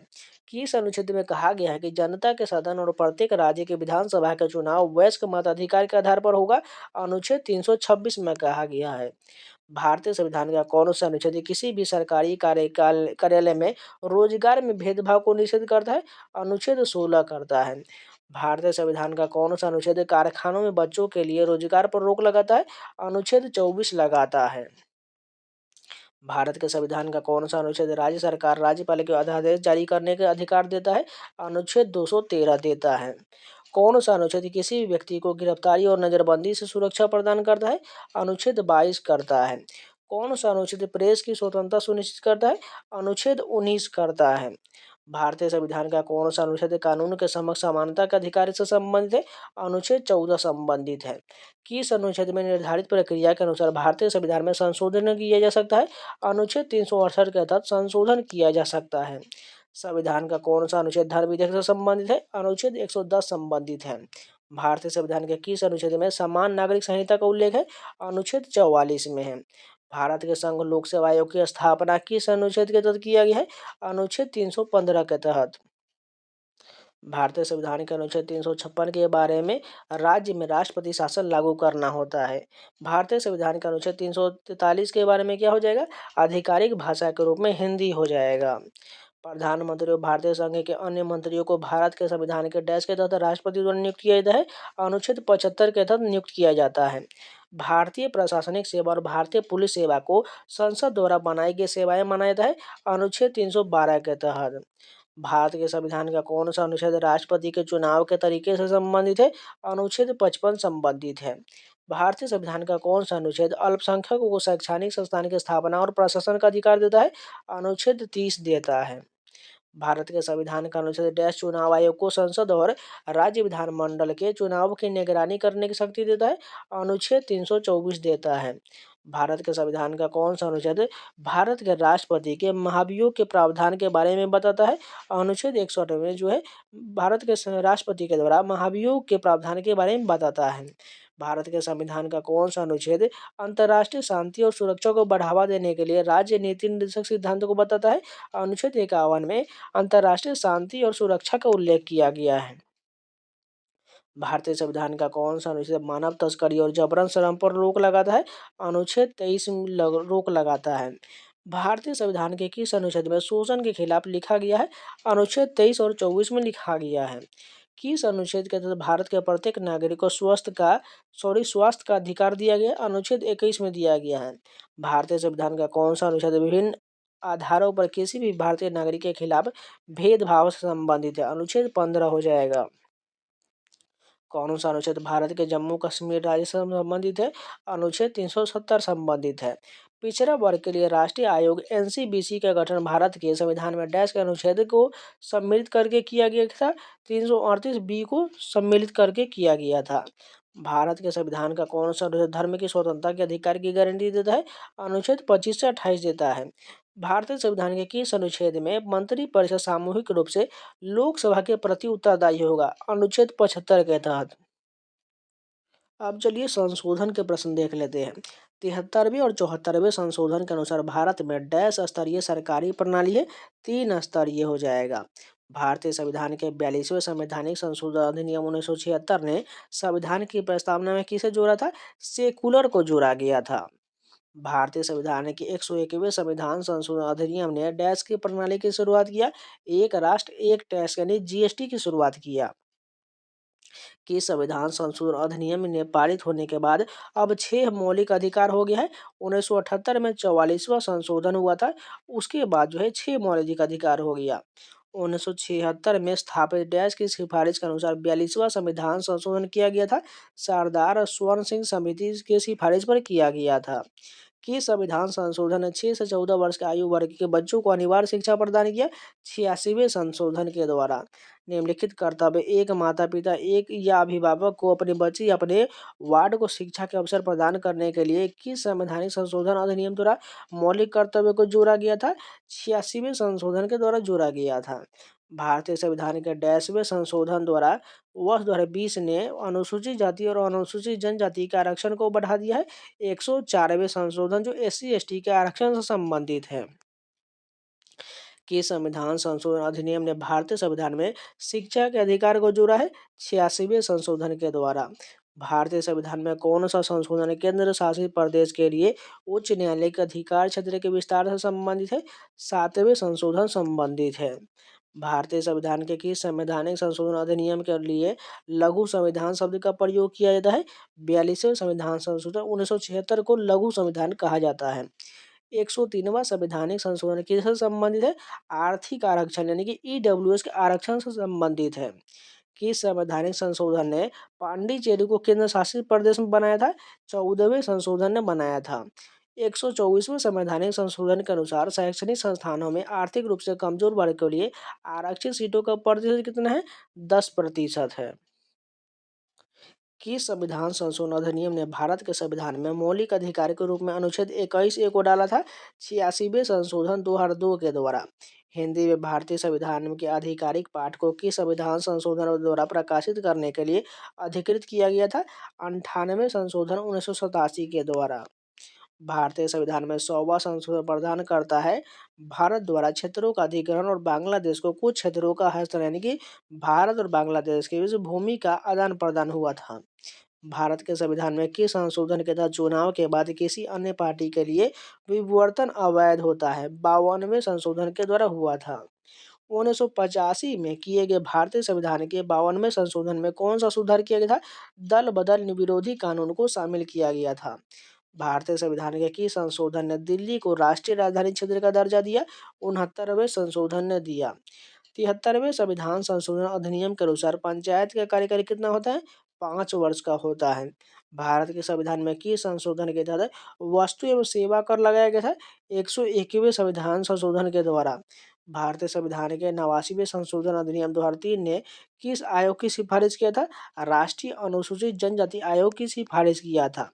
किस अनुच्छेद में कहा गया है कि जनता के सदन और प्रत्येक राज्य के विधानसभा का चुनाव वयस्क मताधिकार के आधार पर होगा? अनुच्छेद 326 में कहा गया है। भारतीय संविधान का कौन सा अनुच्छेद किसी भी सरकारी कार्यालय में रोजगार में भेदभाव को निषेध करता है? अनुच्छेद 16 करता है। भारतीय संविधान का कौन सा अनुच्छेद कारखानों में बच्चों के लिए रोजगार पर रोक लगाता है? अनुच्छेद 24 लगाता है। भारत के संविधान का कौन सा अनुच्छेद राज्य सरकार राज्यपाल को अध्यादेश जारी करने का अधिकार देता है? अनुच्छेद 213 देता है। कौन सा अनुच्छेद किसी भी व्यक्ति को गिरफ्तारी और नजरबंदी से सुरक्षा प्रदान करता है? अनुच्छेद 22 करता है। कौन सा अनुच्छेद प्रेस की स्वतंत्रता सुनिश्चित करता है? अनुच्छेद 19 करता है। भारतीय संविधान का कौन सा अनुच्छेद कानून के समक्ष समानता के अधिकार से संबंधित है? अनुच्छेद 14 संबंधित है। किस अनुच्छेद में निर्धारित प्रक्रिया के अनुसार भारतीय संविधान में संशोधन किया जा सकता है? अनुच्छेद 368 के तहत संशोधन किया जा सकता है। संविधान का कौन सा अनुच्छेद धर्म विधेयक से संबंधित है? अनुच्छेद 110 संबंधित है। भारतीय संविधान के किस अनुच्छेद में समान नागरिक संहिता का उल्लेख है? अनुच्छेद 44 में है। भारत के संघ लोक सेवा आयोग की स्थापना किस अनुच्छेद के तहत किया गया है? अनुच्छेद 315 के तहत। भारतीय संविधान के अनुच्छेद 356 के बारे में राज्य में राष्ट्रपति शासन लागू करना होता है। भारतीय संविधान के अनुच्छेद 343 के बारे में क्या हो जाएगा? आधिकारिक भाषा के रूप में हिंदी हो जाएगा। प्रधानमंत्री और भारतीय संघ के अन्य मंत्रियों को भारत के संविधान के डैश के तहत राष्ट्रपति द्वारा नियुक्त किया जाता है? अनुच्छेद 75 के तहत नियुक्त किया जाता है। भारतीय प्रशासनिक सेवा और भारतीय पुलिस सेवा को संसद द्वारा बनाई गई सेवाएं माना जाता है? अनुच्छेद 312 के तहत। भारत के संविधान का कौन सा अनुच्छेद राष्ट्रपति के चुनाव के तरीके से संबंधित है? अनुच्छेद 55 संबंधित है। भारतीय संविधान का कौन सा अनुच्छेद अल्पसंख्यकों को शैक्षणिक संस्थान की स्थापना और प्रशासन का अधिकार देता है? अनुच्छेद 30 देता है। भारत के संविधान का अनुच्छेद डैश चुनाव आयोग को संसद और राज्य विधानमंडल के चुनाव की निगरानी करने की शक्ति देता है? अनुच्छेद 324 देता है। भारत के संविधान का कौन सा अनुच्छेद भारत के राष्ट्रपति के महाभियोग के प्रावधान के बारे में बताता है? अनुच्छेद 168 में जो है भारत के राष्ट्रपति के द्वारा महाभियोग के प्रावधान के बारे में बताता है। भारत के संविधान का कौन सा अनुच्छेद अंतर्राष्ट्रीय शांति और सुरक्षा को बढ़ावा देने के लिए राज्य नीति निर्देशक सिद्धांत को बताता है? अनुच्छेद 51 में अंतर्राष्ट्रीय शांति और सुरक्षा का उल्लेख किया गया है। भारतीय संविधान का कौन सा अनुच्छेद मानव तस्करी और जबरन श्रम पर रोक लगाता है? अनुच्छेद 23 रोक लगाता है। भारतीय संविधान के किस अनुच्छेद में शोषण के खिलाफ लिखा गया है? अनुच्छेद 23 और 24 में लिखा गया है। किस अनुच्छेद के तहत भारत के प्रत्येक नागरिक को स्वास्थ्य का अधिकार दिया गया? अनुच्छेद 21 में दिया गया है। भारतीय संविधान का कौन सा अनुच्छेद विभिन्न आधारों पर किसी भी भारतीय नागरिक के खिलाफ भेदभाव से संबंधित है? अनुच्छेद 15 हो जाएगा। कौन सा अनुच्छेद भारत के जम्मू कश्मीर राज्य से संबंधित है? अनुच्छेद 370 संबंधित है। पिछड़ा वर्ग के लिए राष्ट्रीय आयोग एनसीबीसी का गठन भारत के संविधान में डैश के अनुच्छेद को सम्मिलित करके किया गया था? 338 बी को सम्मिलित करके किया गया था। भारत के संविधान का कौन सा अनुच्छेद धर्म की स्वतंत्रता के अधिकार की गारंटी देता है? अनुच्छेद 25 से 28 देता है। भारतीय संविधान के किस अनुच्छेद में मंत्रिपरिषद सामूहिक रूप से लोकसभा के प्रति उत्तरदायी होगा? अनुच्छेद 75 के तहत। अब चलिए संशोधन के प्रश्न देख लेते हैं। 73वें और 74वें संशोधन के अनुसार भारत में डैश स्तरीय सरकारी प्रणाली है? 3 स्तरीय हो जाएगा। भारतीय संविधान के 42वें संवैधानिक संशोधन अधिनियम 1976 ने संविधान की प्रस्तावना में किसे जोड़ा था? सेकुलर को जोड़ा गया था। भारतीय संविधान के 101वें संविधान संशोधन अधिनियम ने डैश की प्रणाली की शुरुआत किया? एक राष्ट्र एक टैक्स यानी जीएसटी की शुरुआत किया। कि संविधान संशोधन अधिनियम ने पारित होने के बाद अब 6 मौलिक अधिकार हो गया है। 1978 में 44वां संशोधन हुआ था, उसके बाद जो है 6 मौलिक अधिकार हो गया। 1976 में स्थापित डैश की सिफारिश के अनुसार 42वां संविधान संशोधन किया गया था। सरदार स्वर्ण सिंह समिति की सिफारिश पर किया गया था। कि संविधान संशोधन ने 6 से 14 वर्ष के आयु वर्ग के बच्चों को अनिवार्य शिक्षा प्रदान किया? 86वें संशोधन के द्वारा। निम्नलिखित कर्तव्य एक माता पिता एक या अभिभावक को अपने बच्चे या अपने वार्ड को शिक्षा के अवसर प्रदान करने के लिए किस संवैधानिक संशोधन अधिनियम द्वारा मौलिक कर्तव्य को जोड़ा गया था? 86वें संशोधन के द्वारा जोड़ा गया था। भारतीय संविधान के 82वें संशोधन द्वारा वर्ष 2020 ने अनुसूचित जाति और अनुसूचित जनजाति के आरक्षण को बढ़ा दिया है। 104वें संशोधन जो SC ST के आरक्षण से संबंधित है। कि संविधान संशोधन अधिनियम ने भारतीय संविधान में शिक्षा के अधिकार को जोड़ा है? 86वें संशोधन के द्वारा। भारतीय संविधान में कौन सा संशोधन केंद्र शासित प्रदेश के लिए उच्च न्यायालय के अधिकार क्षेत्र के विस्तार से संबंधित है? 7वें संशोधन संबंधित है। भारतीय संविधान के किस संवैधानिक संशोधन अधिनियम के लिए लघु संविधान शब्द का प्रयोग किया जाता है? 42वें संविधान संशोधन 1976 को लघु संविधान कहा जाता है। 103वां संवैधानिक संशोधन किससे संबंधित है? आर्थिक आरक्षण यानी कि EWS के आरक्षण से संबंधित है। किस संवैधानिक संशोधन ने पांडिचेरी को केंद्र शासित प्रदेश में बनाया था? 14वें संशोधन ने बनाया था। 124वें संवैधानिक संशोधन के अनुसार शैक्षणिक संस्थानों में आर्थिक रूप से कमजोर वर्ग के लिए आरक्षित सीटों का प्रतिशत कितना है? 10% है। कि संविधान संशोधन अधिनियम ने भारत के संविधान में मौलिक अधिकार के रूप में अनुच्छेद 21A को डाला था? 86वें संशोधन 2002 के द्वारा। हिंदी में भारतीय संविधान के आधिकारिक पाठ को किस संविधान संशोधन द्वारा प्रकाशित करने के लिए अधिकृत किया गया था? 98वें संशोधन 1987 के द्वारा। भारतीय संविधान में 100वां संशोधन प्रदान करता है भारत द्वारा क्षेत्रों का अधिग्रहण और बांग्लादेश को कुछ क्षेत्रों का हस्तांतरण यानी कि भारत और बांग्लादेश के बीच भूमि का आदान प्रदान हुआ था। भारत के संविधान में किस संशोधन के तहत चुनाव के बाद किसी अन्य पार्टी के लिए विवर्तन अवैध होता है? 52वें संशोधन के द्वारा हुआ था। 1985 में किए गए भारतीय संविधान के 52वें संशोधन में कौन सा सुधार किया गया था? दल बदल विरोधी कानून को शामिल किया गया था। भारतीय संविधान के किस संशोधन ने दिल्ली को राष्ट्रीय राजधानी क्षेत्र का दर्जा दिया? 69वें संशोधन ने दिया। 73वें संविधान संशोधन अधिनियम के अनुसार पंचायत का कार्यकाल कितना होता है? 5 वर्ष का होता है। भारत के संविधान में किस संशोधन के तहत वस्तु एवं सेवा कर लगाया गया था? 101वें संविधान संशोधन के द्वारा। भारतीय संविधान के 89वें संशोधन अधिनियम 2003 ने किस आयोग की सिफारिश किया था? राष्ट्रीय अनुसूचित जनजाति आयोग की सिफारिश किया था।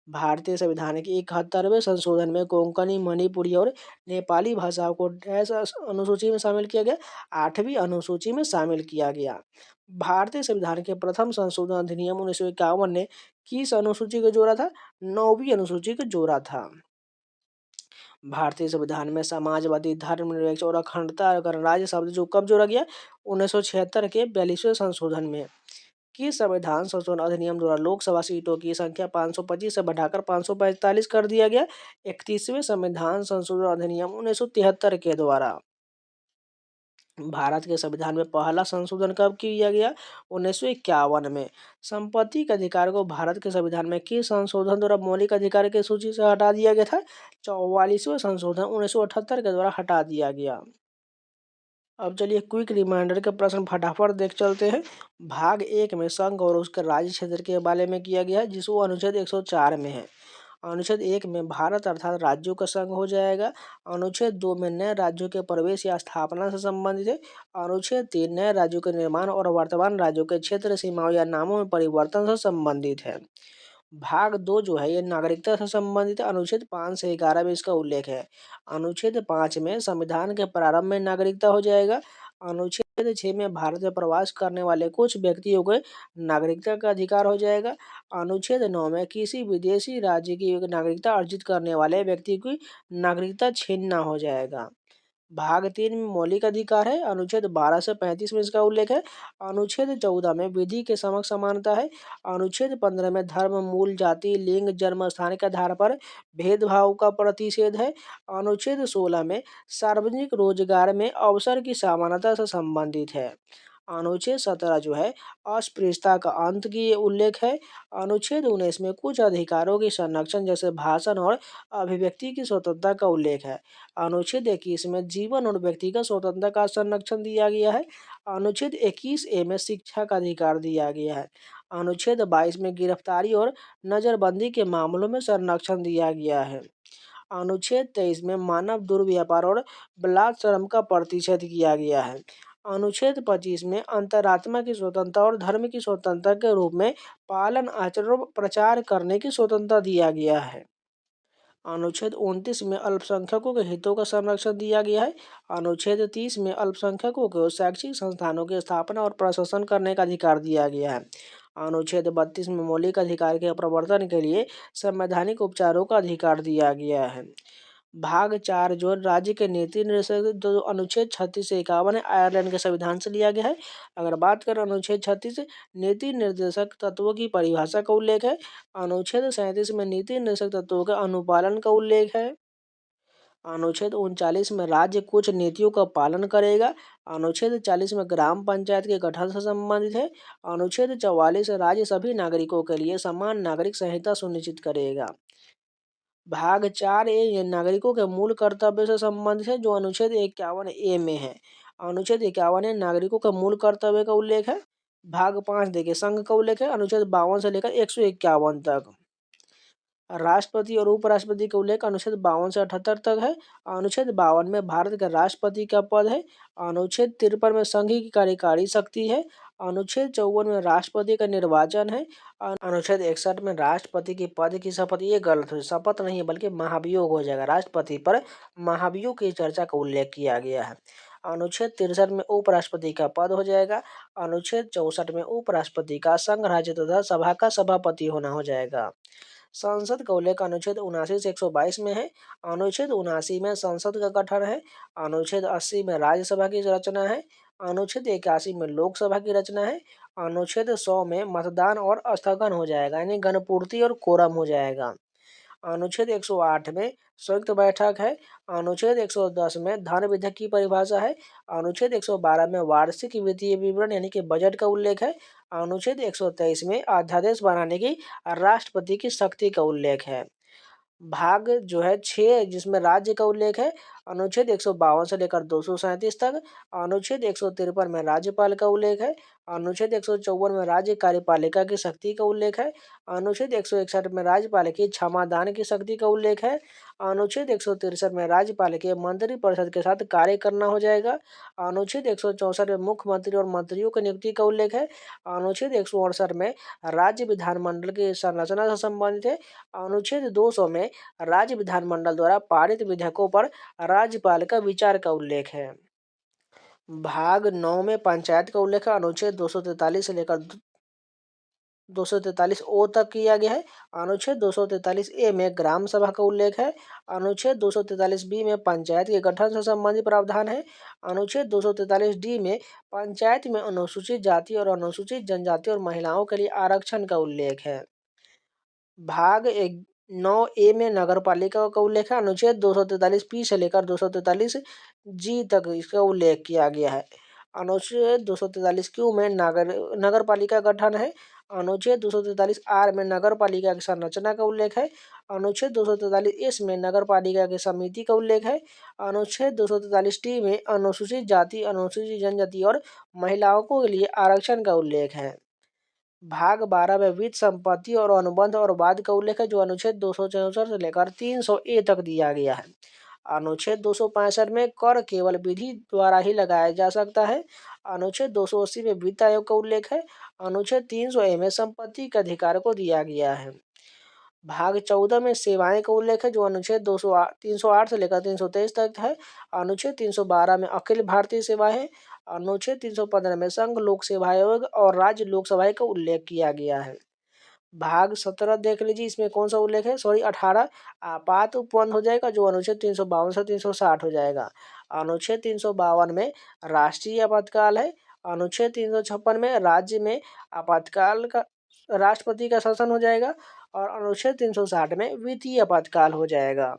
भारतीय संविधान के 71वें संशोधन में कोंकणी, मणिपुरी और नेपाली भाषाओं को डैश अनुसूची में शामिल किया गया? 8वीं अनुसूची में शामिल किया गया। भारतीय संविधान के प्रथम संशोधन अधिनियम 1951 ने किस अनुसूची को जोड़ा था? 9वीं अनुसूची को जोड़ा था। भारतीय संविधान में समाजवादी, धर्मनिरपेक्ष और अखंडता गणराज्य शब्द जो कब जोड़ा गया? 1976 के 42वें संशोधन में। कि संविधान संशोधन अधिनियम द्वारा लोकसभा सीटों की संख्या 525 से बढ़ाकर 545 कर दिया गया। 31वें संविधान संशोधन अधिनियम 1973 के द्वारा भारत के संविधान में पहला संशोधन कब किया गया? 1951 में। संपत्ति के अधिकार को भारत के संविधान में किस संशोधन द्वारा मौलिक अधिकार की सूची से हटा दिया गया था? 44वें संशोधन 1978 के द्वारा हटा दिया गया। अब चलिए क्विक रिमाइंडर के प्रश्न फटाफट देख चलते हैं। भाग 1 में संघ और उसके राज्य क्षेत्र के बारे में किया गया है, जिसको अनुच्छेद 104 में है। अनुच्छेद 1 में भारत अर्थात राज्यों का संघ हो जाएगा। अनुच्छेद 2 में नए राज्यों के प्रवेश या स्थापना से संबंधित है। अनुच्छेद 3 नए राज्यों के निर्माण और वर्तमान राज्यों के क्षेत्र सीमाओं या नामों में परिवर्तन से संबंधित है। भाग 2 जो है ये नागरिकता से संबंधित है। अनुच्छेद 5 से 11 में इसका उल्लेख है। अनुच्छेद 5 में संविधान के प्रारंभ में नागरिकता हो जाएगा। अनुच्छेद 6 में भारत में प्रवास करने वाले कुछ व्यक्तियों को नागरिकता का अधिकार हो जाएगा। अनुच्छेद 9 में किसी विदेशी राज्य की नागरिकता अर्जित करने वाले व्यक्ति की नागरिकता छीनना हो जाएगा। भाग 3 में मौलिक अधिकार है। अनुच्छेद 12 से 35 में इसका उल्लेख है। अनुच्छेद 14 में विधि के समक्ष समानता है। अनुच्छेद 15 में धर्म, मूल जाति, लिंग, जन्म स्थान के आधार पर भेदभाव का प्रतिषेध है। अनुच्छेद 16 में सार्वजनिक रोजगार में अवसर की समानता से संबंधित है। अनुच्छेद 17 जो है अस्पृश्यता का अंत की उल्लेख है। अनुच्छेद 19 में कुछ अधिकारों की संरक्षण जैसे भाषण और अभिव्यक्ति की स्वतंत्रता का उल्लेख है। अनुच्छेद 21 में जीवन और व्यक्तिगत स्वतंत्रता का संरक्षण दिया गया है। अनुच्छेद 21A में शिक्षा का अधिकार दिया गया है। अनुच्छेद 22 में गिरफ्तारी और नजरबंदी के मामलों में संरक्षण दिया गया है। अनुच्छेद 23 में मानव दुर्व्यापार और बलात्संग का प्रतिषेध किया गया है। अनुच्छेद 25 में अंतरात्मा की स्वतंत्रता और धर्म की स्वतंत्रता के रूप में पालन, आचरण और प्रचार करने की स्वतंत्रता दिया गया है। अनुच्छेद 29 में अल्पसंख्यकों के हितों का संरक्षण दिया गया है। अनुच्छेद 30 में अल्पसंख्यकों को शैक्षिक संस्थानों की स्थापना और प्रशासन करने का अधिकार दिया गया है। अनुच्छेद 32 में मौलिक अधिकार के प्रवर्तन के लिए संवैधानिक उपचारों का अधिकार दिया गया है। भाग 4 जो राज्य के नीति निर्देशक जो अनुच्छेद 36 से 51 आयरलैंड के संविधान से लिया गया है। अगर बात करें अनुच्छेद 36 नीति निर्देशक तत्वों की परिभाषा का उल्लेख है। अनुच्छेद 37 में नीति निर्देशक तत्वों के अनुपालन का उल्लेख है। अनुच्छेद 39 में राज्य कुछ नीतियों का पालन करेगा। अनुच्छेद 40 में ग्राम पंचायत के गठन से संबंधित है। अनुच्छेद 44 राज्य सभी नागरिकों के लिए समान नागरिक संहिता सुनिश्चित करेगा। भाग 4 ये नागरिकों के मूल कर्तव्य से संबंधित है, जो अनुच्छेद 51A में है। अनुच्छेद 51 नागरिकों के मूल कर्तव्य का उल्लेख है। भाग 5 देखिए संघ का उल्लेख है। अनुच्छेद 52 से लेकर 151 तक। राष्ट्रपति और उपराष्ट्रपति का उल्लेख अनुच्छेद 52 से 78 तक है। अनुच्छेद 52 में भारत के राष्ट्रपति का पद है। अनुच्छेद 53 में संघ की कार्यकारी शक्ति है। अनुच्छेद 54 में राष्ट्रपति का निर्वाचन है। अनुच्छेद 61 में राष्ट्रपति की पद की शपथ, ये गलत है, शपथ नहीं है बल्कि महाभियोग हो जाएगा। राष्ट्रपति पर महाभियोग की चर्चा का उल्लेख किया गया है। अनुच्छेद 63 में उपराष्ट्रपति का पद हो जाएगा। अनुच्छेद 64 में उपराष्ट्रपति का संघ, राज्य तथा सभा का सभापति होना हो जाएगा। संसद का उल्लेख अनुच्छेद 79 से 122 में है। अनुच्छेद 79 में संसद का गठन है। अनुच्छेद 80 में राज्यसभा की रचना है। अनुच्छेद 81 में लोकसभा की रचना है। अनुच्छेद 100 में मतदान और स्थगन हो जाएगा, यानी गणपूर्ति और कोरम हो जाएगा। अनुच्छेद 108 में संयुक्त बैठक है। अनुच्छेद 110 में धन विधेयक की परिभाषा है। अनुच्छेद 112 में वार्षिक वित्तीय विवरण यानी कि बजट का उल्लेख है। अनुच्छेद 123 में अध्यादेश बनाने की राष्ट्रपति की शक्ति का उल्लेख है। भाग जो है 6 जिसमें राज्य का उल्लेख है। अनुच्छेद 152 से लेकर 237 तक। अनुच्छेद 153 में राज्यपाल का उल्लेख है। अनुच्छेद 154 में राज्य कार्यपालिका की शक्ति का उल्लेख है। अनुच्छेद 161 में राज्यपाल की क्षमादान की शक्ति का उल्लेख है। अनुच्छेद 163 में राज्यपाल के मंत्रिपरिषद के साथ कार्य करना हो जाएगा। अनुच्छेद 164 में मुख्यमंत्री और मंत्रियों की नियुक्ति का उल्लेख है। अनुच्छेद 168 में राज्य विधानमंडल की संरचना से संबंधित है। अनुच्छेद 200 में राज्य विधानमंडल द्वारा पारित विधेयकों पर राज्यपाल का विचार का उल्लेख है। भाग 9 में पंचायत का उल्लेख है। अनुच्छेद 243 से लेकर 243 ओ तक किया गया है। अनुच्छेद 243 ए में ग्राम सभा का उल्लेख है। अनुच्छेद 243 बी में पंचायत के गठन से संबंधित प्रावधान है। अनुच्छेद 243 डी में पंचायत में अनुसूचित जाति और अनुसूचित जनजाति और महिलाओं के लिए आरक्षण का उल्लेख है। भाग 9 ए में नगर पालिका का उल्लेख है। अनुच्छेद 243 पी से लेकर 243 जी तक इसका उल्लेख किया गया है। अनुच्छेद 243 क्यू में नगर पालिका गठन है। अनुच्छेद 243 आर में नगर पालिका की संरचना का उल्लेख है। अनुच्छेद 243 एस में नगर पालिका की समिति का उल्लेख है। अनुच्छेद 243 टी में अनुसूचित जाति, अनुसूचित जनजाति और महिलाओं के लिए आरक्षण का उल्लेख है। भाग 12 में वित्त, संपत्ति और अनुबंध और वाद का उल्लेख है, जो अनुच्छेद 264 से लेकर 300 ए तक दिया गया है। अनुच्छेद 265 में कर केवल विधि द्वारा ही लगाया जा सकता है। अनुच्छेद 280 में वित्त आयोग का उल्लेख है। अनुच्छेद 300 ए में संपत्ति के अधिकार को दिया गया है। भाग 14 में सेवाएं का उल्लेख है, जो अनुच्छेद 308 से लेकर 323 तक है। अनुच्छेद 312 में अखिल भारतीय सेवा है। अनुच्छेद 315 में संघ लोक सेवा आयोग और राज्य लोक सेवाएं का उल्लेख किया गया है। भाग 17 देख लीजिए, इसमें कौन सा उल्लेख है, सॉरी 18 आपात उपबंध हो जाएगा, जो अनुच्छेद 352 से 360 हो जाएगा। अनुच्छेद 352 में राष्ट्रीय आपातकाल है। अनुच्छेद 356 में राज्य में आपातकाल का राष्ट्रपति का शासन हो जाएगा और अनुच्छेद 360 में वित्तीय आपातकाल हो जाएगा।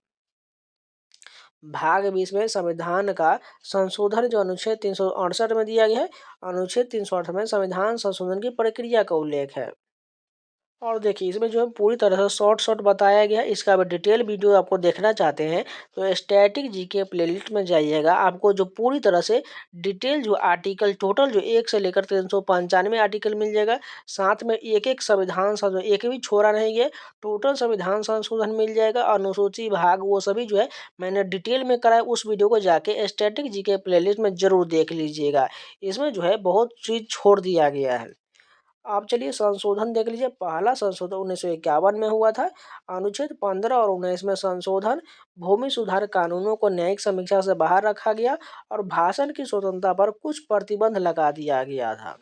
भाग 20 में संविधान का संशोधन, जो अनुच्छेद 368 में दिया गया है। अनुच्छेद 368 में संविधान संशोधन की प्रक्रिया का उल्लेख है। और देखिए, इसमें जो है पूरी तरह से शॉर्ट बताया गया है। इसका डिटेल वीडियो आपको देखना चाहते हैं तो स्टैटिक जीके प्लेलिस्ट में जाइएगा। आपको जो पूरी तरह से डिटेल जो आर्टिकल टोटल जो 1 से लेकर 395 आर्टिकल मिल जाएगा। साथ में एक एक संविधान संशोधन, एक भी छोड़ा नहीं गया, टोटल संविधान संशोधन मिल जाएगा। अनुसूची भाग वो सभी जो है मैंने डिटेल में कराया। उस वीडियो को जाके स्टैटिक जीके प्लेलिस्ट में जरूर देख लीजिएगा। इसमें जो है बहुत चीज छोड़ दिया गया है। आप चलिए संशोधन देख लीजिए। पहला संशोधन 1951 में हुआ था। अनुच्छेद 15 और 19 में संशोधन, भूमि सुधार कानूनों को न्यायिक समीक्षा से बाहर रखा गया और भाषण की स्वतंत्रता पर कुछ प्रतिबंध लगा दिया गया था।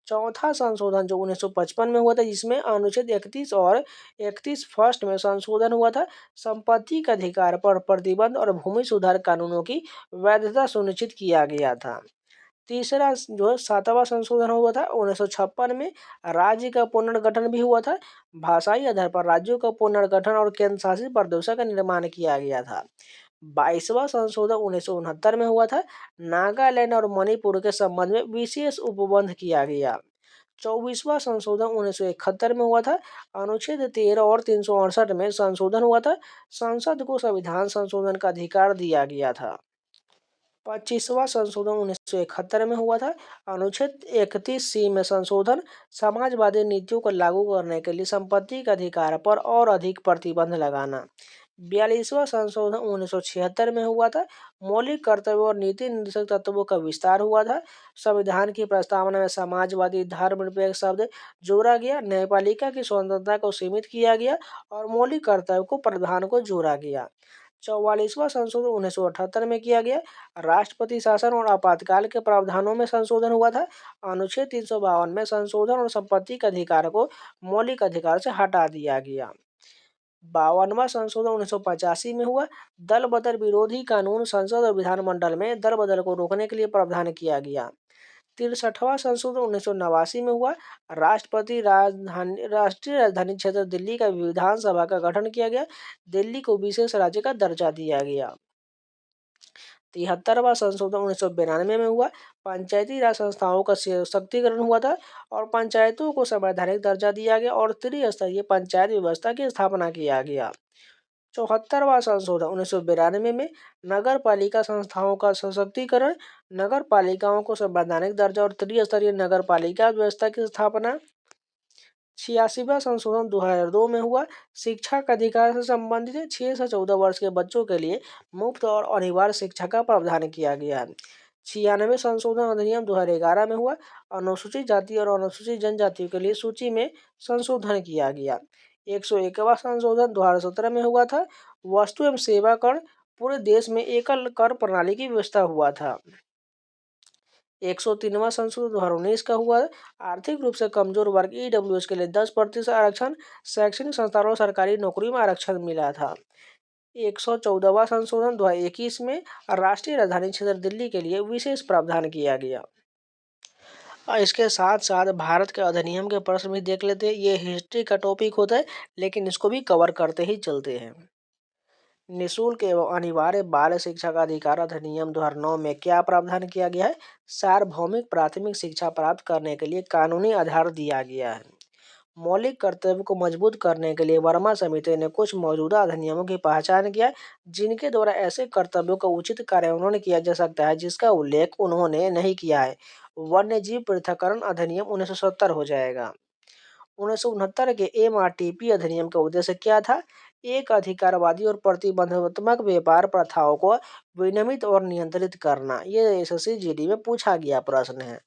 चौथा संशोधन जो 1955 में हुआ था, जिसमें अनुच्छेद 31 और 31 फर्स्ट में संशोधन हुआ था। संपत्ति के अधिकार पर प्रतिबंध और भूमि सुधार कानूनों की वैधता सुनिश्चित किया गया था। तीसरा जो है 7वां संशोधन हुआ था 1956 में। राज्य का पुनर्गठन भी हुआ था। भाषाई आधार पर राज्यों का पुनर्गठन और केंद्र शासित प्रदेशों का निर्माण किया गया था। 22वां संशोधन 1969 में हुआ था। नागालैंड और मणिपुर के संबंध में विशेष उपबंध किया गया। 24वां संशोधन 1971 में हुआ था। अनुच्छेद 13 और 368 में संशोधन हुआ था। संसद को संविधान संशोधन का अधिकार दिया गया था। 25वां संशोधन 1971 में हुआ था। अनुच्छेद 31C में संशोधन, समाजवादी नीतियों को लागू करने के लिए संपत्ति के अधिकार पर और अधिक प्रतिबंध लगाना। 42वां संशोधन 1976 में हुआ था। मौलिक कर्तव्यों और नीति निर्देशक तत्वों का विस्तार हुआ था। संविधान की प्रस्तावना में समाजवादी, धर्मनिरपेक्ष शब्द जोड़ा गया। न्यायपालिका की स्वतंत्रता को सीमित किया गया और मौलिक कर्तव्य को प्रावधान को जोड़ा गया। 44वां संशोधन 1978 में किया गया। राष्ट्रपति शासन और आपातकाल के प्रावधानों में संशोधन हुआ था। अनुच्छेद 352 में संशोधन और संपत्ति के अधिकार को मौलिक अधिकार से हटा दिया गया। 52वां संशोधन 1985 में हुआ। दल बदल विरोधी कानून, संसद और विधानमंडल में दल बदल को रोकने के लिए प्रावधान किया गया। 63वां संशोधन 1989 में हुआ। राष्ट्रीय राजधानी क्षेत्र दिल्ली का विधानसभा का गठन किया गया। दिल्ली को विशेष राज्य का दर्जा दिया गया। 73वां संशोधन 1992 में हुआ। पंचायती राज संस्थाओं का सशक्तिकरण हुआ था और पंचायतों को संवैधानिक दर्जा दिया गया और त्रिस्तरीय पंचायत व्यवस्था की स्थापना किया गया। 74वां संशोधन 1992 में नगर पालिका संस्थाओं का सशक्तिकरण, नगर पालिकाओं को संवैधानिक दर्जा और त्रिस्तरीय नगर पालिका व्यवस्था की स्थापना। 86वां संशोधन 2002 में हुआ। शिक्षा का अधिकार से संबंधित 6 से 14 वर्ष के बच्चों के लिए मुफ्त और अनिवार्य शिक्षा का प्रावधान किया गया है। 96 संशोधन अधिनियम 2011 में हुआ। अनुसूचित जाति और अनुसूचित जनजातियों के लिए सूची में संशोधन किया गया। 101वां संशोधन 2017 में हुआ था। वस्तु एवं सेवा कर, पूरे देश में एकल कर प्रणाली की व्यवस्था हुआ था। 103वां संशोधन 2019 का हुआ। आर्थिक रूप से कमजोर वर्ग ईडब्ल्यूएस के लिए 10% आरक्षण, शैक्षणिक संस्थानों और सरकारी नौकरी में आरक्षण मिला था। 114वां संशोधन 2021 में राष्ट्रीय राजधानी क्षेत्र दिल्ली के लिए विशेष प्रावधान किया गया। और इसके साथ साथ भारत के अधिनियम के प्रश्न भी देख लेते हैं। ये हिस्ट्री का टॉपिक होता है, लेकिन इसको भी कवर करते ही चलते हैं। निःशुल्क एवं अनिवार्य बाल शिक्षा का अधिकार अधिनियम 2009 में क्या प्रावधान किया गया है? सार्वभौमिक प्राथमिक शिक्षा प्राप्त करने के लिए कानूनी आधार दिया गया है। मौलिक कर्तव्य को मजबूत करने के लिए वर्मा समिति ने कुछ मौजूदा अधिनियमों की पहचान किया है, जिनके द्वारा ऐसे कर्तव्यों का उचित कार्यान्वयन किया जा सकता है जिसका उल्लेख उन्होंने नहीं किया है। वन्य जीव पृथक्करण अधिनियम 1970 हो जाएगा। 1969 के एमआरटीपी अधिनियम का उद्देश्य क्या था? एक अधिकारवादी और प्रतिबंधात्मक व्यापार प्रथाओं को विनियमित और नियंत्रित करना। ये एसएससी जीडी में पूछा गया प्रश्न है।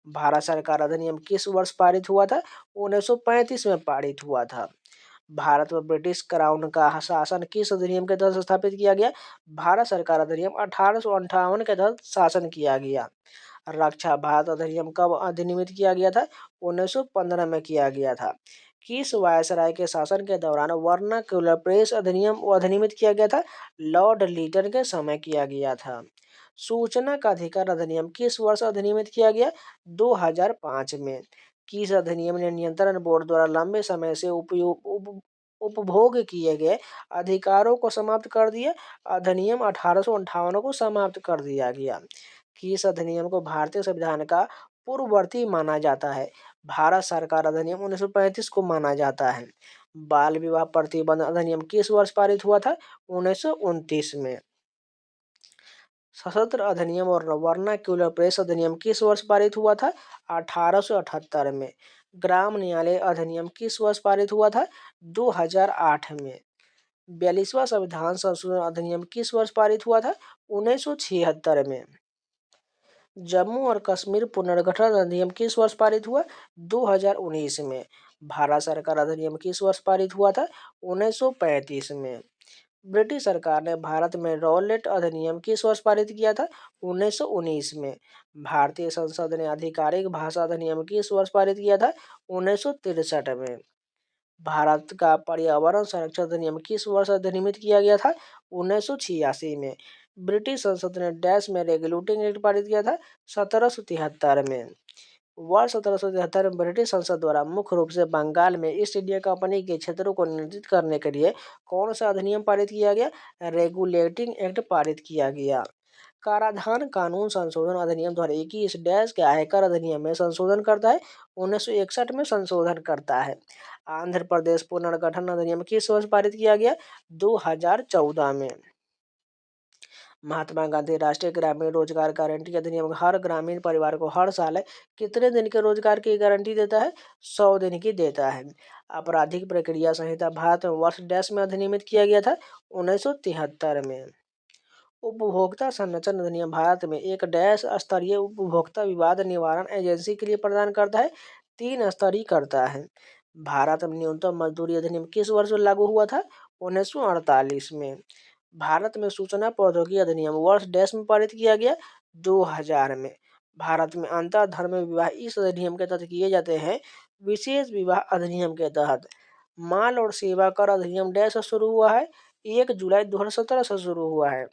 भारत सरकार अधिनियम किस वर्ष पारित हुआ था? 1935 में पारित हुआ था। भारत में ब्रिटिश क्राउन का शासन किस अधिनियम के तहत स्थापित किया गया? भारत सरकार अधिनियम 1858 के तहत शासन किया गया। रक्षा भारत अधिनियम कब अधिनियमित किया गया था? 1915 में किया गया था। किस वायसराय के शासन के दौरान वर्नाक्युलर प्रेस अधिनियम अधिनियमित किया गया था? लॉर्ड लीटन के समय किया गया था। सूचना का अधिकार अधिनियम किस वर्ष अधिनियमित किया गया? 2005 में। किस अधिनियम ने नियंत्रण बोर्ड द्वारा लंबे समय से उपभोग किए गए अधिकारों को समाप्त कर दिया? अधिनियम 1858 को समाप्त कर दिया गया। किस अधिनियम को भारतीय संविधान का पूर्ववर्ती माना जाता है? भारत सरकार अधिनियम 1935 को माना जाता है। बाल विवाह प्रतिबंध अधिनियम किस वर्ष पारित हुआ था? 1929 में। सशस्त्र अधिनियम और वर्नाक्युलर प्रेस अधिनियम किस वर्ष पारित हुआ था? 1878 में। ग्राम न्यायालय अधिनियम किस वर्ष पारित हुआ था? 2008 में। 42वां संविधान संशोधन अधिनियम किस वर्ष पारित हुआ था? 1976 में। जम्मू और कश्मीर पुनर्गठन अधिनियम किस वर्ष पारित हुआ? 2019 में। भारत सरकार अधिनियम किस वर्ष पारित हुआ था? 1935 में। ब्रिटिश सरकार ने भारत में रॉलेट अधिनियम किस वर्ष पारित किया था? 1919 में। भारतीय संसद ने आधिकारिक भाषा अधिनियम किस वर्ष पारित किया था? 1963 में। भारत का पर्यावरण संरक्षण अधिनियम किस वर्ष अधिनियमित किया गया था? 1986 में। ब्रिटिश संसद ने डैश में रेगुलेटिंग एक्ट पारित किया था? 1773 में। वर्ष 1773 में ब्रिटिश संसद द्वारा मुख्य रूप से बंगाल में ईस्ट इंडिया कंपनी के क्षेत्रों को नियंत्रित करने के लिए कौन सा अधिनियम पारित किया गया? रेगुलेटिंग एक्ट पारित किया गया। कराधान कानून संशोधन अधिनियम 2021 डैश के आयकर अधिनियम में संशोधन करता है? 1961 में संशोधन करता है। आंध्र प्रदेश पुनर्गठन अधिनियम किस वर्ष पारित किया गया? 2014 में। महात्मा गांधी राष्ट्रीय ग्रामीण रोजगार गारंटी अधिनियम हर ग्रामीण परिवार को हर साल कितने दिन के रोजगार की गारंटी देता है? 100 दिन की देता है। आपराधिक प्रक्रिया संहिता भारत में वर्ष डैश में अधिनियमित किया गया था? 1973 में। उपभोक्ता संरक्षण अधिनियम भारत में एक डैश स्तरीय उपभोक्ता विवाद निवारण एजेंसी के लिए प्रदान करता है? 3 स्तरीय करता है। भारत में न्यूनतम मजदूरी अधिनियम किस वर्ष लागू हुआ था? 1948 में। भारत में सूचना प्रौद्योगिकी अधिनियम वर्ष डैश में पारित किया गया? 2000 में। भारत में अंतर धर्म विवाह इस अधिनियम के तहत किए जाते हैं? विशेष विवाह अधिनियम के तहत। माल और सेवा कर अधिनियम डैश से शुरू हुआ है? 1 जुलाई 2017 से शुरू हुआ है।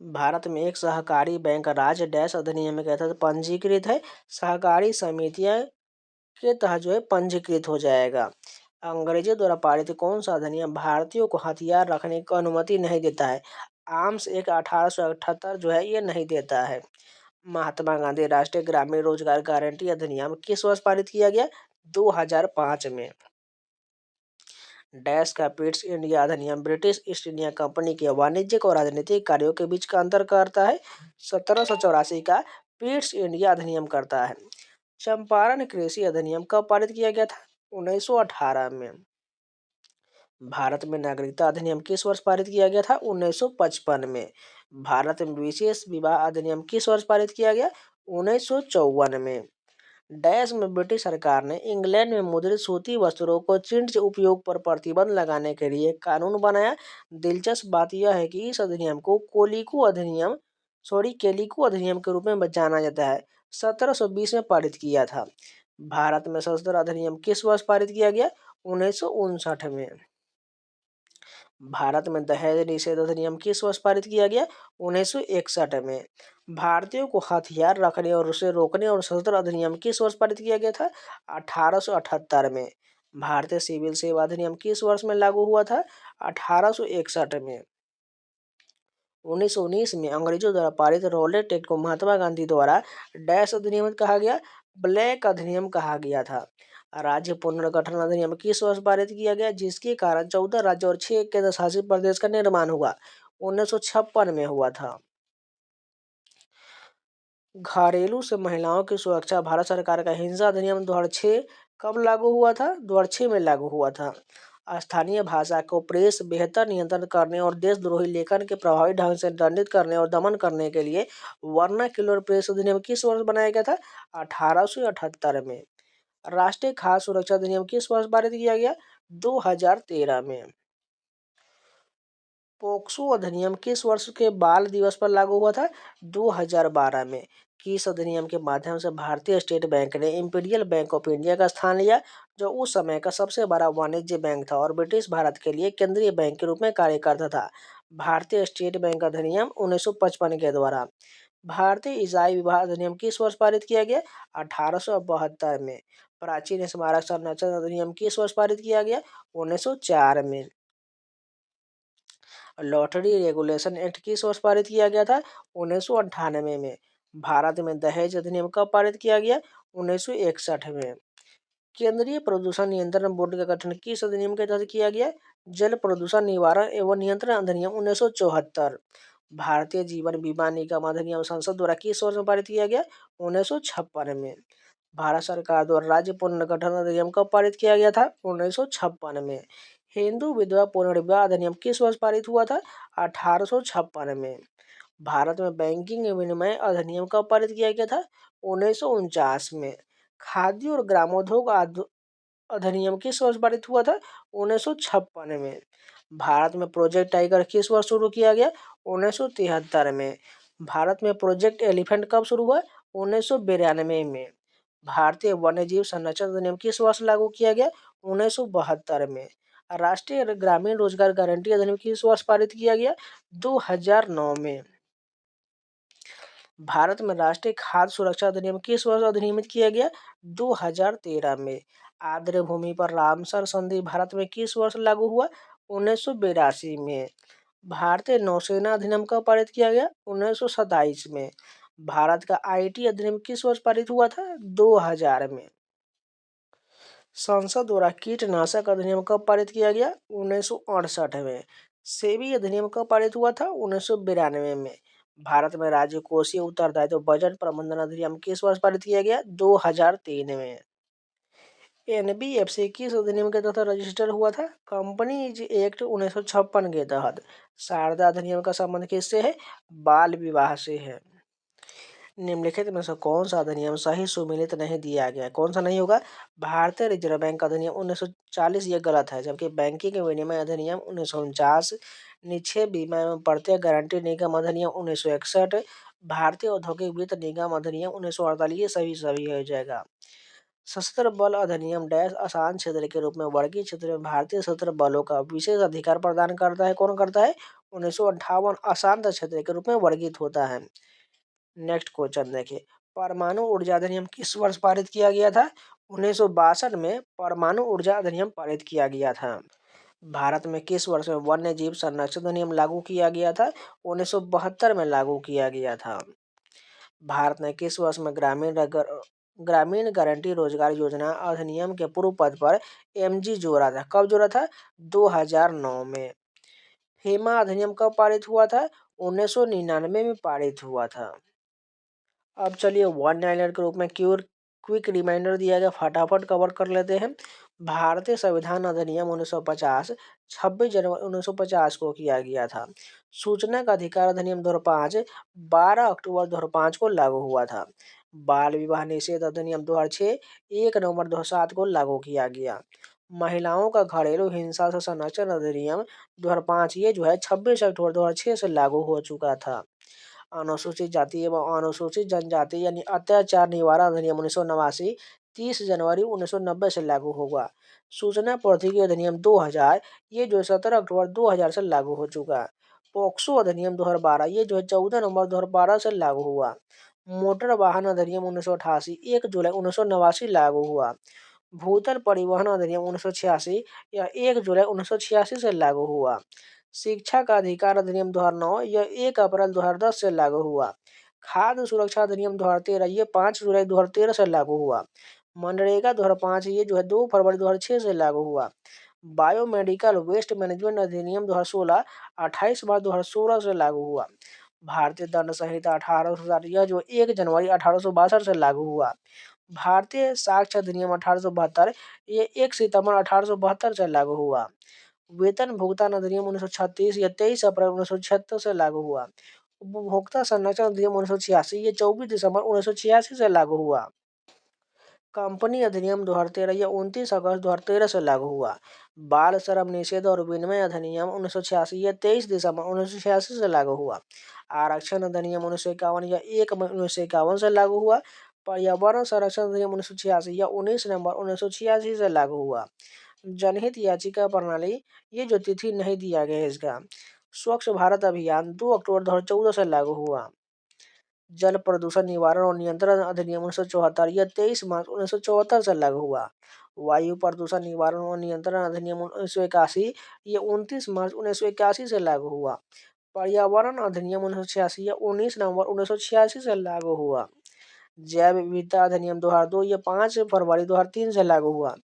भारत में एक सहकारी बैंक राज्य डैश अधिनियम के तहत पंजीकृत है? सहकारी समितियां के तहत जो है पंजीकृत हो जाएगा। अंग्रेजों द्वारा पारित कौन सा अधिनियम भारतीयों को हथियार रखने की अनुमति नहीं देता है? आर्म्स एक्ट 1878 जो है ये नहीं देता है। महात्मा गांधी राष्ट्रीय ग्रामीण रोजगार गारंटी अधिनियम किस वर्ष पारित किया गया? 2005 में। डैश का पिट्स इंडिया अधिनियम ब्रिटिश ईस्ट इंडिया कंपनी के वाणिज्यिक और राजनीतिक कार्यों के बीच का अंतर करता है? 1784 का पिट्स इंडिया अधिनियम करता है। चंपारण कृषि अधिनियम कब पारित किया गया था? 1918 में। भारत में नागरिकता अधिनियम किस वर्ष पारित किया गया था? 1955 में। भारत में विशेष विवाह अधिनियम किस वर्ष पारित किया गया? 1954 में। डैश में ब्रिटिश सरकार ने इंग्लैंड में मुद्रित सूती वस्त्रों को चिन्ह उपयोग पर प्रतिबंध लगाने के लिए कानून बनाया। दिलचस्प बात यह है कि इस अधिनियम को कोलिको अधिनियम केलिको अधिनियम के रूप में जाना जाता है, 1720 में पारित किया था। भारत में सशस्त्र अधिनियम किस वर्ष पारित किया गया? 1959 में। भारत में दहेज निषेध अधिनियम किस वर्ष पारित किया गया? 1961 में। भारतीयों को हथियार रखने और उसे रोकने और सशस्त्र अधिनियम किस वर्ष पारित किया गया था? 1878 में। भारतीय सिविल सेवा अधिनियम किस वर्ष में लागू हुआ था? 1861 में। 1919 में अंग्रेजों द्वारा पारित रॉलेट एक्ट को महात्मा गांधी द्वारा डैश अधिनियम कहा गया? ब्लैक अधिनियम कहा गया था। राज्य पुनर्गठन अधिनियम किस वर्ष पारित किया गया, जिसके कारण 14 राज्य और 6 केंद्र शासित प्रदेश का निर्माण हुआ? 1956 में हुआ था। घरेलू से महिलाओं की सुरक्षा भारत सरकार का हिंसा अधिनियम 2006 कब लागू हुआ था? 2006 में लागू हुआ था। स्थानीय भाषा को प्रेस बेहतर नियंत्रण करने और देशद्रोही लेखन के प्रभावी ढंग से दंडित करने और दमन करने के लिए वर्नाक्युलर प्रेस अधिनियम किस वर्ष बनाया गया था? 1878 में। राष्ट्रीय खाद्य सुरक्षा अधिनियम किस वर्ष पारित किया गया? 2013 में। पोक्सो अधिनियम किस वर्ष के बाल दिवस पर लागू हुआ था? 2012 में। किस अधिनियम के माध्यम से भारतीय स्टेट बैंक ने इंपीरियल बैंक ऑफ इंडिया का स्थान लिया, जो उस समय का सबसे बड़ा वाणिज्य बैंक था और ब्रिटिश भारत के लिए केंद्रीय बैंक के रूप में कार्य करता था? भारतीय स्टेट बैंक अधिनियम 1955 के द्वारा। भारतीय ईसाई विवाह अधिनियम किस वर्ष पारित किया गया? 1872 में। प्राचीन स्मारक संरक्षण अधिनियम किस वर्ष पारित किया गया? 1904 में। लॉटरी रेगुलेशन एक्ट किस वर्ष पारित किया गया था? 1998 में। भारत में दहेज अधिनियम कब पारित किया गया? 1961 में। केंद्रीय प्रदूषण नियंत्रण बोर्ड का गठन किस अधिनियम के तहत किया गया? जल प्रदूषण निवारण एवं नियंत्रण अधिनियम 1974। भारतीय जीवन बीमा निगम अधिनियम संसद द्वारा किस वर्ष में पारित किया गया? 1956 में। भारत सरकार द्वारा राज्य पुनर्गठन अधिनियम कब पारित किया गया था? 1956 में। हिंदू विधवा पुनर्विवाह अधिनियम किस वर्ष पारित हुआ था? 1856 में। भारत में बैंकिंग विनिमय अधिनियम कब पारित किया गया था? 1949 में। खाद्य और ग्रामोद्योग अधिनियम किस वर्ष पारित हुआ था? 1956 में। भारत में प्रोजेक्ट टाइगर किस वर्ष शुरू किया गया? 1973 में। भारत में प्रोजेक्ट एलिफेंट कब शुरू हुआ? 1992 में। भारतीय वन्यजीव संरक्षण अधिनियम किस वर्ष लागू किया गया? 1972 में। राष्ट्रीय ग्रामीण रोजगार गारंटी अधिनियम किस वर्ष पारित किया गया? 2009 में। भारत में राष्ट्रीय खाद्य सुरक्षा अधिनियम किस वर्ष अधिनियमित किया गया? 2013 में। आर्द्र भूमि पर रामसर संधि भारत में किस वर्ष लागू हुआ? 1982 में। भारतीय नौसेना अधिनियम कब पारित किया गया? 1927 में। भारत का आईटी अधिनियम किस वर्ष पारित हुआ था? 2000 में। संसद द्वारा कीटनाशक अधिनियम कब पारित किया गया? 1968 में। सेबी अधिनियम कब पारित हुआ था? 1992 में। भारत में राज्य कोषीय उत्तरदायित्व बजट प्रबंधन अधिनियम किस वर्ष पारित किया गया? 2003 में। एनबीएफसी किस अधिनियम के तहत रजिस्टर हुआ था? कंपनीज एक्ट 1956 के तहत। शारदा अधिनियम का संबंध किससे है? बाल विवाह से है। निम्नलिखित में से कौन सा अधिनियम सही सुमेलित नहीं दिया गया? कौन सा नहीं होगा? भारतीय रिजर्व बैंक अधिनियम 1940 ये गलत है, जबकि बैंकिंग विनिमय अधिनियम 1949, निक्षेप बीमा एवं प्रत्यय गारंटी निगम अधिनियम 1961, भारतीय औद्योगिक वित्त निगम अधिनियम 1948 ये सभी हो जाएगा। सशस्त्र बल अधिनियम डैश आसान क्षेत्र के रूप में वर्गीय क्षेत्र में भारतीय सशस्त्र बलों का विशेष अधिकार प्रदान करता है। कौन करता है? 1958 अशांत क्षेत्र के रूप में वर्गीत होता है। नेक्स्ट क्वेश्चन देखिए, परमाणु ऊर्जा अधिनियम किस वर्ष पारित किया गया था? 1962 में परमाणु ऊर्जा अधिनियम पारित किया गया था। भारत में किस वर्ष में वन्य जीव संरक्षण अधिनियम लागू किया गया था? 1972 में लागू किया गया था। भारत ने किस वर्ष में ग्रामीण गारंटी रोजगार योजना अधिनियम के पूर्व पद पर एमजी जोड़ा था? कब जोड़ा था? 2009 में। फेमा अधिनियम कब पारित हुआ था? 1999 में पारित हुआ था। अब चलिए वन लाइनर के रूप में क्विक रिमाइंडर दिया गया, फटाफट कवर कर लेते हैं। भारतीय संविधान अधिनियम 1950 26 जनवरी 1950 को किया गया था। सूचना का अधिकार अधिनियम 2005 12 अक्टूबर 2005 को लागू हुआ था। बाल विवाह निषेध अधिनियम 2006 1 नवंबर 2007 को लागू किया गया। महिलाओं का घरेलू हिंसा से संरक्षण अधिनियम 2005 ये जो है 26 अक्टूबर 2006 से लागू हो चुका था। अनुसूचित जाति एवं अनुसूचित जनजाति यानी अत्याचार निवारण अधिनियम 1989 30 जनवरी 1990 से लागू होगा। सूचना प्रौद्योगिकी अधिनियम 2000 ये जो है 17 अक्टूबर 2000 से लागू हो चुका है। पोक्सो अधिनियम 2012 ये जो है 14 नवंबर 2012 से लागू हुआ। मोटर वाहन अधिनियम 1988 1 जुलाई 1989 लागू हुआ। भूतल परिवहन अधिनियम 1986 यह 1 जुलाई 1986 से लागू हुआ। शिक्षा का अधिकार अधिनियम 2009 यह 1 अप्रैल 2010 से लागू हुआ। खाद्य सुरक्षा अधिनियम 2013 ये 5 जुलाई 2013 से लागू हुआ। मनरेगा 2005 ये जो है 2 फरवरी 2006 से लागू हुआ। बायोमेडिकल वेस्ट मैनेजमेंट अधिनियम 2016 28 मार्च 2016 से लागू हुआ। भारतीय दंड संहिता 1860 यह जो 1 जनवरी 1862 से लागू हुआ। भारतीय साक्ष्य अधिनियम 1872 ये 1 सितंबर 1872 से लागू हुआ। वेतन भुगतान अधिनियम 1936 ये 23 अप्रैल 1976 से लागू हुआ। उपभोक्ता संरक्षण अधिनियम 1986 ये 24 दिसंबर 1986 से लागू हुआ। कंपनी अधिनियम 2013 यह 29 अगस्त 2013 से लागू हुआ। बाल श्रम निषेध और विनिमय अधिनियम 1986 यह 23 दिसंबर 1986 से लागू हुआ। आरक्षण अधिनियम 1951 यह 1 मई 1951 से लागू हुआ। पर्यावरण संरक्षण अधिनियम 1986 यह 19 नवंबर 1986 से लागू हुआ। जनहित याचिका प्रणाली ये जो तिथि नहीं दिया गया है इसका। स्वच्छ भारत अभियान 2 अक्टूबर 2014 से लागू हुआ। जल प्रदूषण निवारण और नियंत्रण अधिनियम 1974 यह 23 मार्च 1974 से लागू हुआ। वायु प्रदूषण निवारण और नियंत्रण अधिनियम 1981 ये 29 मार्च 1981 से लागू हुआ। पर्यावरण अधिनियम 1986 यह 19 नवंबर 1986 से लागू हुआ। जैव विविधता अधिनियम 2002 ये 5 फरवरी 2003 से लागू हुआ।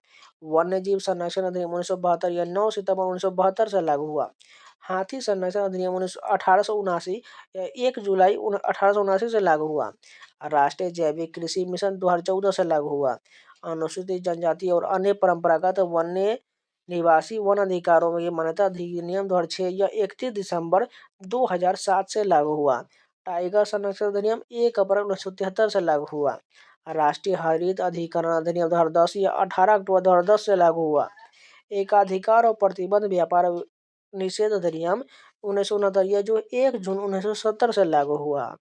वन्य जीव संरक्षण अधिनियम 1972 यह 9 सितंबर 1972 से लागू हुआ। हाथी संरक्षण अधिनियम 1879 1 जुलाई 1879 से लागू हुआ। राष्ट्रीय जैविक कृषि मिशन 2014 से लागू हुआ। अनुसूचित जनजाति और अन्य परंपरागत वन्य निवासी वन अधिकारों में मान्यता अधिनियम 2006 यह 31 दिसंबर 2007 से लागू हुआ। टाइगर संरक्षण अधिनियम 1 अप्रैल 1973 से लागू हुआ। राष्ट्रीय हरित अधिकरण अधिनियम 2010 यह 18 अक्टूबर 2010 से लागू हुआ। एकाधिकार और प्रतिबंध व्यापार निषेध अधिनियम 1969 यह जो 1 जून 1970 से लागू हुआ।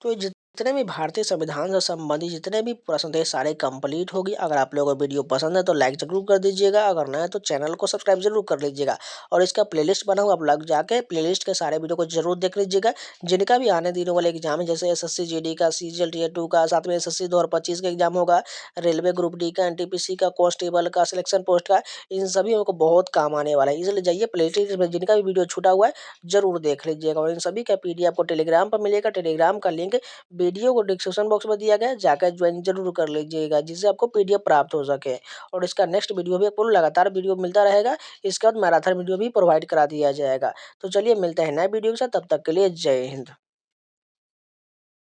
तो ये जितने भी भारतीय संविधान से संबंधित जितने भी प्रश्न थे सारे कंप्लीट होगी। अगर आप लोगों को वीडियो पसंद है तो लाइक जरूर कर दीजिएगा, अगर नया है तो चैनल को सब्सक्राइब जरूर कर लीजिएगा। और इसका प्लेलिस्ट बना हुआ, आप लोग जाके प्लेलिस्ट के सारे वीडियो को जरूर देख लीजिएगा। जिनका भी आने दिनों वाले एग्जाम है जैसे एसएससी जीडी का, सीजीएल टीयर 2 का, साथ में एसएससी 2025 का एग्जाम होगा, रेलवे ग्रुप डी का, एनटीपीसी का, कांस्टेबल का, सिलेक्शन पोस्ट का, इन सभी को बहुत काम आने वाला है। इसलिए जाइए प्लेलिस्ट में जिनका भी वीडियो छूटा हुआ है जरूर देख लीजिएगा। और इन सभी का पीडीएफ आपको टेलीग्राम पर मिलेगा। टेलीग्राम का लिंक वीडियो को डिस्क्रिप्शन बॉक्स में दिया गया है, जाकर ज्वाइन जरूर कर लीजिएगा जिससे आपको पीडीएफ प्राप्त हो सके। और इसका नेक्स्ट वीडियो भी आपको लगातार वीडियो मिलता रहेगा। इसके बाद मैराथन वीडियो भी प्रोवाइड करा दिया जाएगा। तो चलिए मिलते हैं नए वीडियो के साथ, तब तक के लिए जय हिंद।